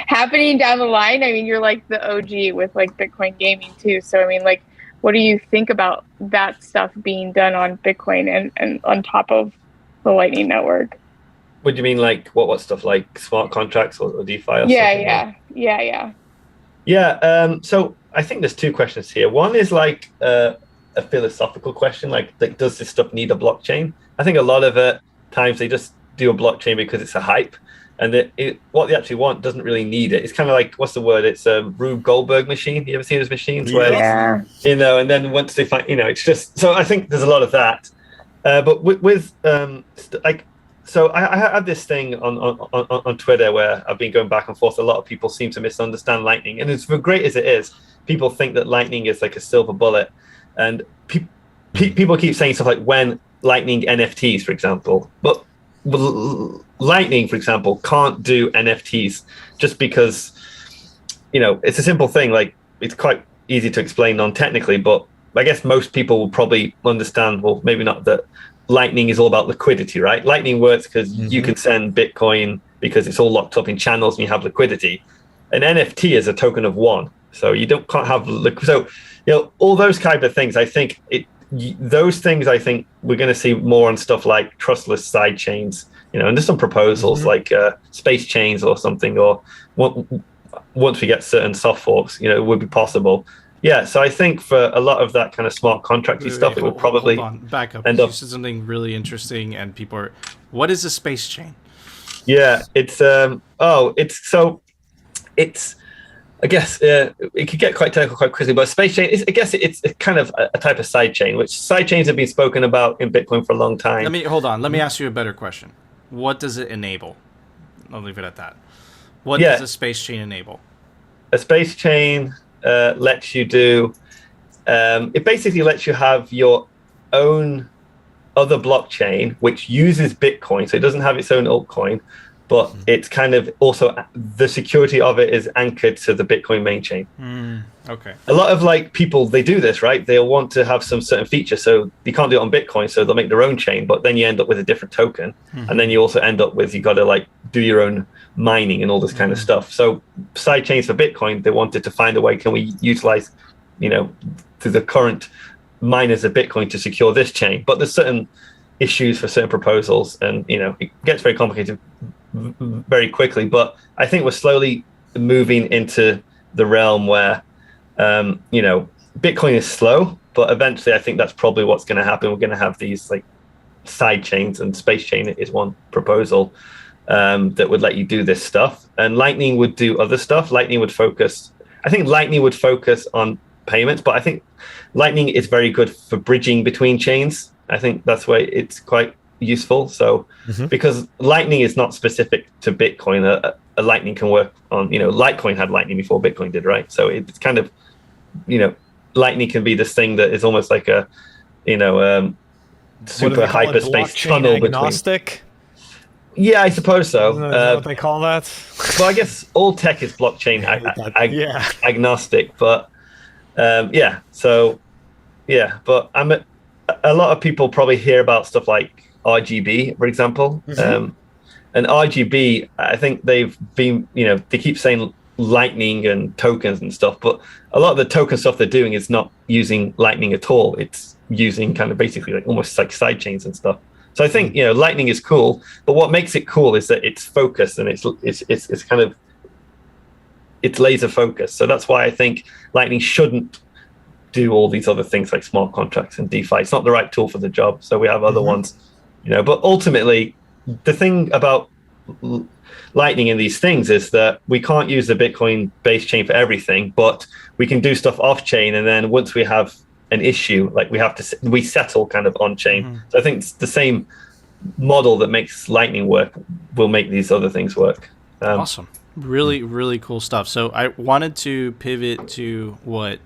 happening down the line. I mean, you're like the OG with like Bitcoin gaming too. So I mean, like, what do you think about that stuff being done on Bitcoin and on top of the Lightning Network? What do you mean, like what stuff, like smart contracts or DeFi? Or Yeah. So I think there's two questions here. One is like a philosophical question, like does this stuff need a blockchain? I think a lot of times they just do a blockchain because it's a hype, and what they actually want doesn't really need it. It's kind of like, what's the word? It's a Rube Goldberg machine. You ever seen those machines? Yeah. Where, and then once they find, it's just, so I think there's a lot of that. But with so I have this thing on Twitter where I've been going back and forth. A lot of people seem to misunderstand Lightning, and as great as it is, people think that Lightning is like a silver bullet, and people keep saying stuff like when Lightning NFTs, for example, but Lightning, for example, can't do NFTs just because it's a simple thing. Like, it's quite easy to explain non-technically, but I guess most people will probably understand, well, maybe not, that Lightning is all about liquidity, right? Lightning works because you can send Bitcoin because it's all locked up in channels and you have liquidity. An NFT is a token of one, so can't have so all those kind of things. I think those things, I think we're going to see more on stuff like trustless side chains, and there's some proposals like space chains or something, or once we get certain soft forks, it would be possible. Yeah, so I think for a lot of that kind of smart contracty stuff, it would probably back up. end You up. said something really interesting, and people are, what is a space chain? Yeah, it's I guess it could get quite technical quite quickly, but a space chain I guess it's kind of a type of side chain, which side chains have been spoken about in Bitcoin for a long time. Let me ask you a better question. What does it enable? I'll leave it at that. What does a space chain enable? A space chain lets you do it basically lets you have your own other blockchain which uses Bitcoin, so it doesn't have its own altcoin, but it's kind of also the security of it is anchored to the Bitcoin main chain. Okay. A lot of like people, they do this, right? They'll want to have some certain feature, so you can't do it on Bitcoin, so they'll make their own chain, but then you end up with a different token, and then you also end up with, you got to like do your own mining and all this kind of stuff. So side chains for Bitcoin, they wanted to find a way, can we utilize, to the current miners of Bitcoin to secure this chain? But there's certain issues for certain proposals, and it gets very complicated very quickly. But I think we're slowly moving into the realm where Bitcoin is slow, but eventually I think that's probably what's going to happen. We're going to have these like side chains, and Space Chain is one proposal that would let you do this stuff, and Lightning would do other stuff. Lightning would focus on payments, but I think Lightning is very good for bridging between chains. I think that's why it's quite useful. So because Lightning is not specific to Bitcoin, a Lightning can work on, Litecoin had Lightning before Bitcoin did, right? So it's kind of, Lightning can be this thing that is almost like a, super hyperspace tunnel agnostic? between. Yeah, I suppose so. Isn't that what they call that? Well, I guess all tech is blockchain agnostic, but but a lot of people probably hear about stuff like RGB, for example. And RGB, I think they've been, they keep saying Lightning and tokens and stuff, but a lot of the token stuff they're doing is not using Lightning at all. It's using kind of basically like almost like side chains and stuff. So I think Lightning is cool, but what makes it cool is that it's focused and it's kind of laser focused. So that's why I think Lightning shouldn't do all these other things like smart contracts and DeFi. It's not the right tool for the job. So we have other ones, But ultimately, the thing about Lightning in these things is that we can't use the Bitcoin base chain for everything, but we can do stuff off chain, and then once we have an issue, like we settle kind of on chain. So I think it's the same model that makes Lightning work will make these other things work. Awesome. Really, really cool stuff. So I wanted to pivot to what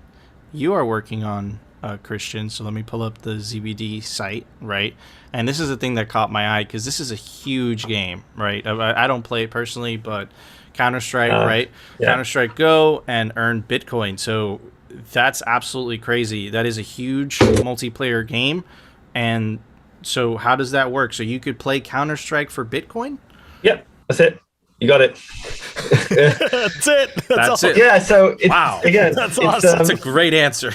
you are working on, Christian. So let me pull up the ZBD site, right? And this is the thing that caught my eye because this is a huge game, right? I don't play it personally, but Counter-Strike, right? Yeah. Counter-Strike Go and earn Bitcoin. So that's absolutely crazy. That is a huge multiplayer game. And so how does that work? So you could play Counter-Strike for Bitcoin? Yep, that's it. You got it. That's it. That's it. Yeah. So again, that's awesome. That's a great answer.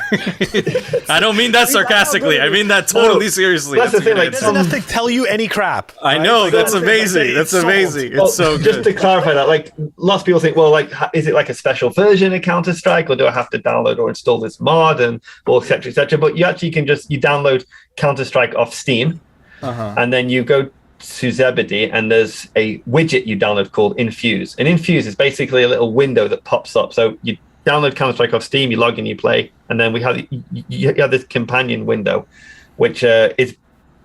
I don't mean that sarcastically. I mean that totally seriously. That's the thing. Like, it doesn't have to tell you any crap. I know. Right? That's amazing. That's amazing. It's so good. Just to clarify that, like lots of people think, well, like, is it like a special version of Counter-Strike, or do I have to download or install this mod and or et cetera, et cetera? But you actually can you download Counter-Strike off Steam, and then you go to Zebedee, and there's a widget you download called Infuse. And Infuse is basically a little window that pops up. So you download Counter-Strike off Steam, you log in, you play, and then you have this companion window, which is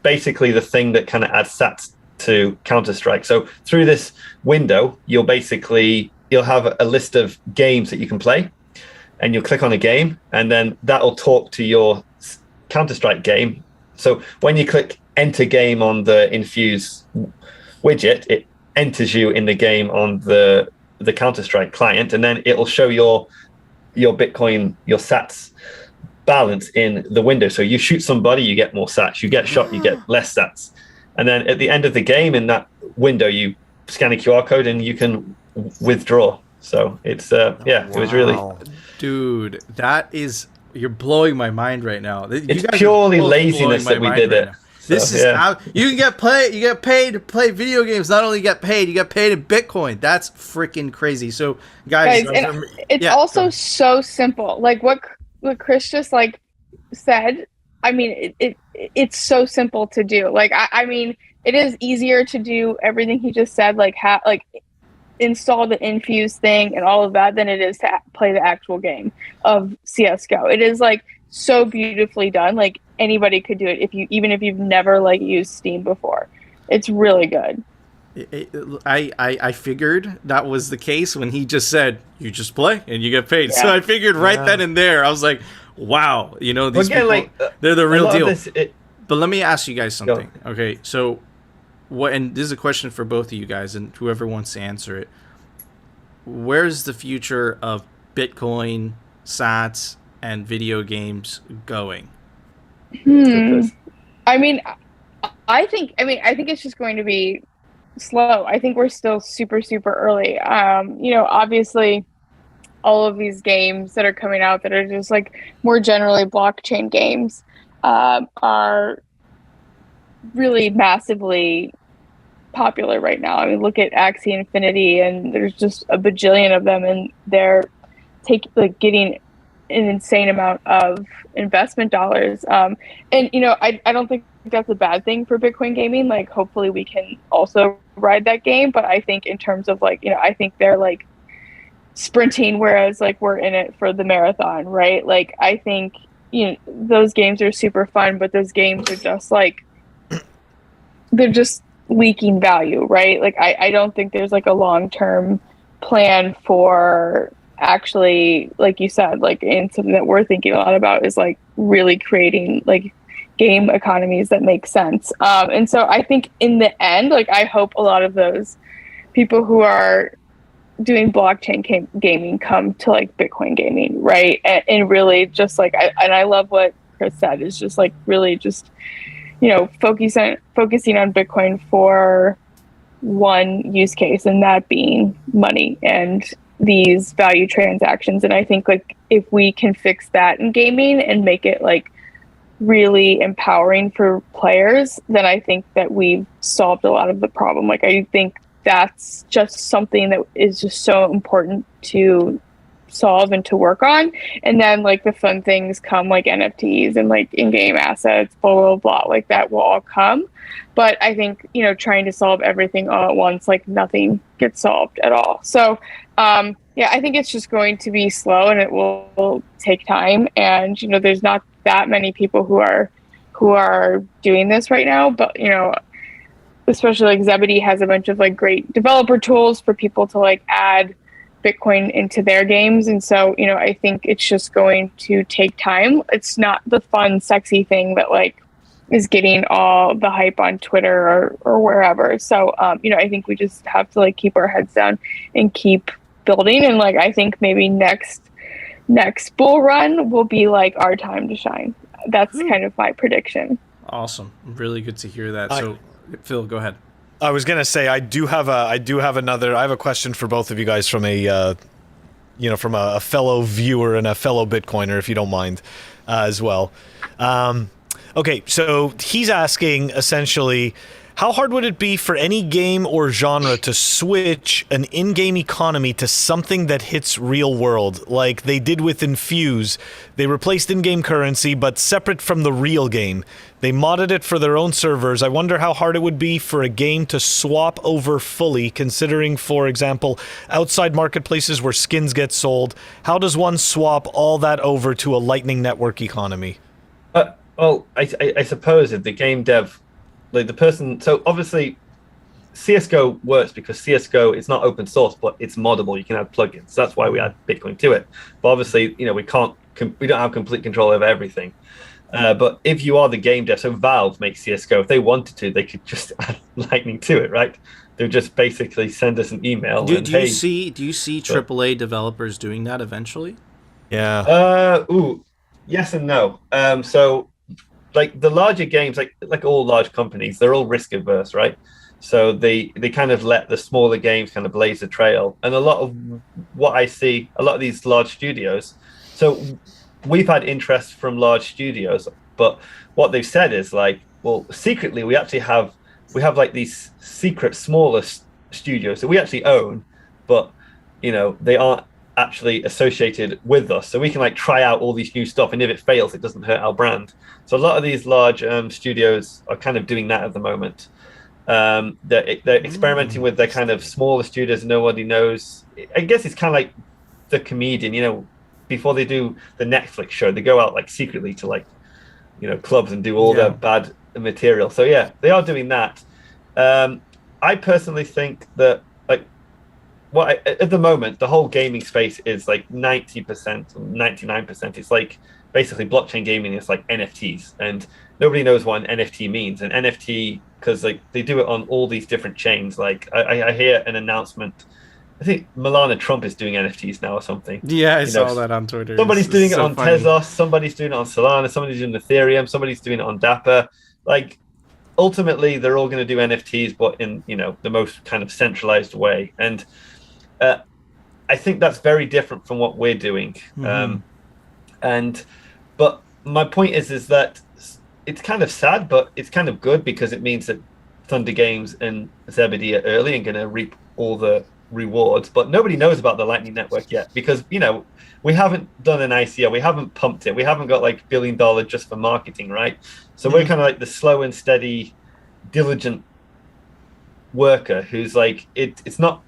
basically the thing that kind of adds sats to Counter-Strike. So through this window, you'll have a list of games that you can play, and you'll click on a game, and then that'll talk to your Counter-Strike game. So when you click enter game on the Infuse widget, it enters you in the game on the Counter-Strike client, and then it'll show your Bitcoin, your sats balance in the window. So you shoot somebody, you get more sats. You get shot, you get less sats. And then at the end of the game, in that window, you scan a QR code and you can withdraw. So it's it was really, dude, that is, you're blowing my mind right now. It's purely laziness that we did it. This is how you can get paid to play video games. Not only get paid, you get paid in Bitcoin. That's freaking crazy. So guys and it's also so simple. Like what Chris just said. I mean, it's so simple to do. Like I mean, it is easier to do everything he just said. Like install the Infuse thing and all of that than it is to play the actual game of CS:GO. It is so beautifully done. Like anybody could do it even if you've never used Steam before. It's really good. I figured that was the case when he just said you just play and you get paid. Yeah. So I figured then and there, I was like, wow, these people, they're the real deal. But let me ask you guys something. Okay, so what, and this is a question for both of you guys and whoever wants to answer it. Where's the future of Bitcoin, Sats, and video games going? I mean, I think it's just going to be slow. I think we're still super, super early. Obviously all of these games that are coming out that are just like more generally blockchain games are really massively popular right now. I mean, look at Axie Infinity, and there's just a bajillion of them, and they're getting an insane amount of investment dollars. I don't think that's a bad thing for Bitcoin gaming. Like, hopefully we can also ride that game, but I think in terms of I think they're like sprinting, whereas like we're in it for the marathon, right? Like, I think those games are super fun, but those games are just like, they're just leaking value, right? Like, I don't think there's like a long-term plan for actually, like you said, like, and something that we're thinking a lot about is like really creating like game economies that make sense. And so I think in the end, like, I hope a lot of those people who are doing blockchain gaming come to like Bitcoin gaming, right? And really just like, I love what Chris said, is just like really just focusing on Bitcoin for one use case, and that being money and these value transactions. And I think like if we can fix that in gaming and make it like really empowering for players, then I think that we've solved a lot of the problem. Like, I think that's just something that is just so important to solve and to work on. And then like the fun things come, like NFTs and like in-game assets, blah blah blah, like that will all come. But I think trying to solve everything all at once, like nothing gets solved at all. So I think it's just going to be slow, and it will take time. And there's not that many people who are doing this right now, but especially like Zebedee has a bunch of like great developer tools for people to like add Bitcoin into their games. And so, I think it's just going to take time. It's not the fun, sexy thing that like is getting all the hype on Twitter or wherever. So, I think we just have to like keep our heads down and keep building. And like, I think maybe next bull run will be like our time to shine. That's kind of my prediction. Awesome. Really good to hear that. So Phil, go ahead. I was gonna say I have a question for both of you guys from a fellow viewer and a fellow Bitcoiner, if you don't mind, as well. Okay, so he's asking essentially, how hard would it be for any game or genre to switch an in-game economy to something that hits real world, like they did with Infuse? They replaced in-game currency, but separate from the real game. They modded it for their own servers. I wonder how hard it would be for a game to swap over fully, considering, for example, outside marketplaces where skins get sold. How does one swap all that over to a Lightning Network economy? I suppose if the game dev, like the person, so obviously CSGO works because CSGO is not open source, but it's moddable. You can add plugins. That's why we add Bitcoin to it. But obviously, we don't have complete control over everything. But if you are the game dev, so Valve makes CSGO. If they wanted to, they could just add Lightning to it, right? They would just basically send us an email. Do you see AAA developers doing that eventually? Yeah. Yes and no. So like the larger games, like all large companies, they're all risk averse, right? So they kind of let the smaller games kind of blaze the trail. And a lot of what I see, a lot of these large studios, so we've had interest from large studios, but what they've said is like, well, secretly we have like these secret smaller studios that we actually own, but they aren't actually associated with us, so we can like try out all these new stuff, and if it fails, it doesn't hurt our brand. So a lot of these large studios are kind of doing that at the moment. They're experimenting with their kind of smaller studios nobody knows. I guess it's kind of like the comedian, before they do the Netflix show, they go out like secretly to like clubs and do all their bad material. So yeah, they are doing that. I personally think that at the moment, the whole gaming space is like 90%, 99%. It's like basically blockchain gaming is like NFTs, and nobody knows what an NFT means. An NFT, because like they do it on all these different chains. Like I hear an announcement. I think Melania Trump is doing NFTs now or something. Yeah, I saw that on Twitter. Somebody's doing it so on funny. Tezos, somebody's doing it on Solana, somebody's doing Ethereum, somebody's doing it on Dapper. Like, ultimately, they're all going to do NFTs, but in, you know, the most kind of centralized way. And I think that's very different from what we're doing. But my point is that it's kind of sad, but it's kind of good, because it means that Thunder Games and Zebedee are early and going to reap all the rewards, but nobody knows about the Lightning Network yet, because, you know, we haven't done an ICO, we haven't pumped it, we haven't got like $1 billion just for marketing, right? So we're kind of like the slow and steady, diligent worker who's like, it's not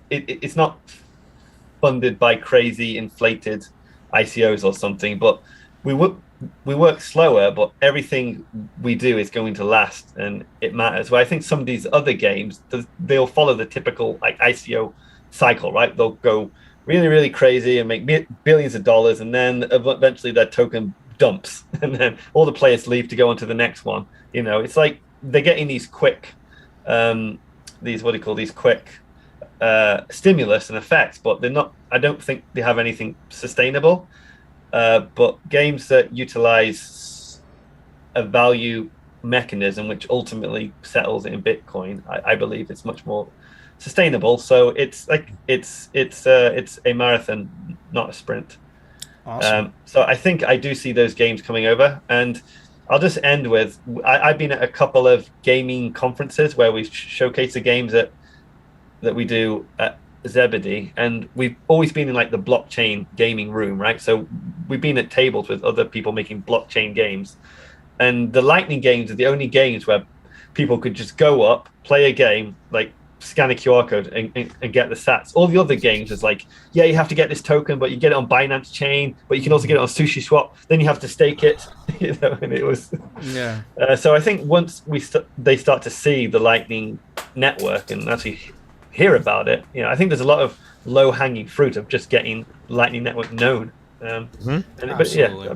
funded by crazy inflated ICOs or something, but we work slower, but everything we do is going to last and it matters. Well, I think some of these other games, they'll follow the typical like ICO cycle, right? They'll go really, really crazy and make billions of dollars, and then eventually their token dumps, and then all the players leave to go on to the next one. You know, it's like they're getting these quick, these quick stimulus and effects, but they're not. I don't think they have anything sustainable. But games that utilize a value mechanism, which ultimately settles in Bitcoin, I believe it's much more sustainable. So it's like it's a marathon, not a sprint. Awesome. So I think I do see those games coming over, and I'll just end with I've been at a couple of gaming conferences where we showcase the games that we do at Zebedee, and we've always been in like the blockchain gaming room, right? So we've been at tables with other people making blockchain games, and the Lightning games are the only games where people could just go up, play a game, like scan a QR code and get the sats. All the other games is like, yeah, you have to get this token, but you get it on Binance Chain, but you can also get it on Sushi Swap. Then you have to stake it, you know. And it was so I think once they start to see the Lightning Network and actually hear about it, you know, I think there's a lot of low hanging fruit of just getting Lightning Network known. But yeah,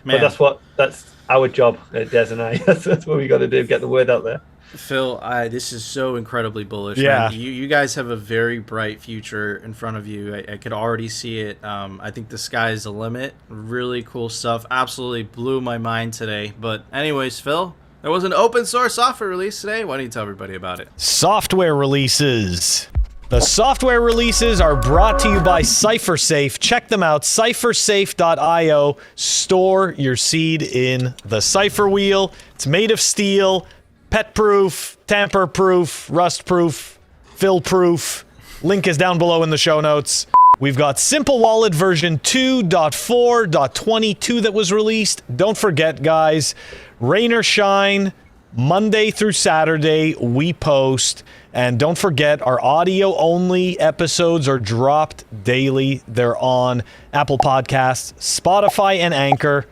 but that's our job, Des and I. that's what we got to do, get the word out there. Phil, this is so incredibly bullish. Yeah. Man. You guys have a very bright future in front of you. I could already see it. I think the sky is the limit. Really cool stuff. Absolutely blew my mind today. But anyways, Phil, there was an open source software release today. Why don't you tell everybody about it? Software releases. The software releases are brought to you by CipherSafe. Check them out, cyphersafe.io. Store your seed in the Cipher Wheel. It's made of steel, pet-proof, tamper-proof, rust-proof, fill-proof. Link is down below in the show notes. We've got Simple Wallet version 2.4.22 that was released. Don't forget, guys, rain or shine, Monday through Saturday, we post. And don't forget, our audio-only episodes are dropped daily. They're on Apple Podcasts, Spotify, and Anchor.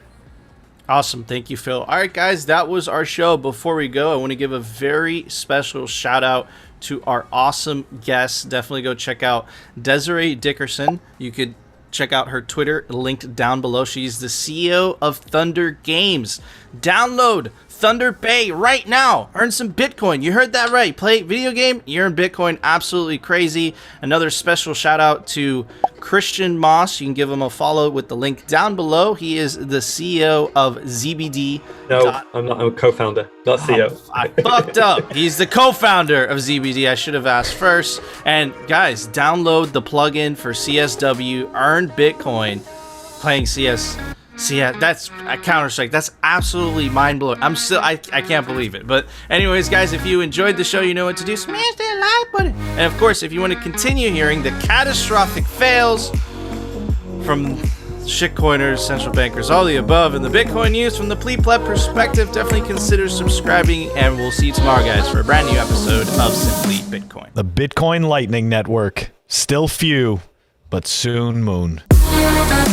Awesome. Thank you, Phil. All right, guys, that was our show. Before we go, I want to give a very special shout out to our awesome guests. Definitely go check out Desiree Dickerson. You could check out her Twitter linked down below. She's the CEO of Thunder Games. Download Thunder Pay right now. Earn some Bitcoin. You heard that right. Play video game, you earn Bitcoin. Absolutely crazy. Another special shout out to Christian Moss. You can give him a follow with the link down below. He is the CEO of ZBD. No, I'm not. I'm a co-founder, not CEO. I fucked up. He's the co-founder of ZBD. I should have asked first. And guys, download the plugin for CSW. Earn Bitcoin playing CS. That's a Counter-Strike. That's absolutely mind-blowing. I can't believe it. But anyways, guys, if you enjoyed the show, you know what to do. Smash that like button. And of course, if you want to continue hearing the catastrophic fails from shitcoiners, central bankers, all the above, and the Bitcoin news from the pleb perspective, definitely consider subscribing. And we'll see you tomorrow, guys, for a brand new episode of Simply Bitcoin. The Bitcoin Lightning Network. Still few, but soon moon. We'll be right back.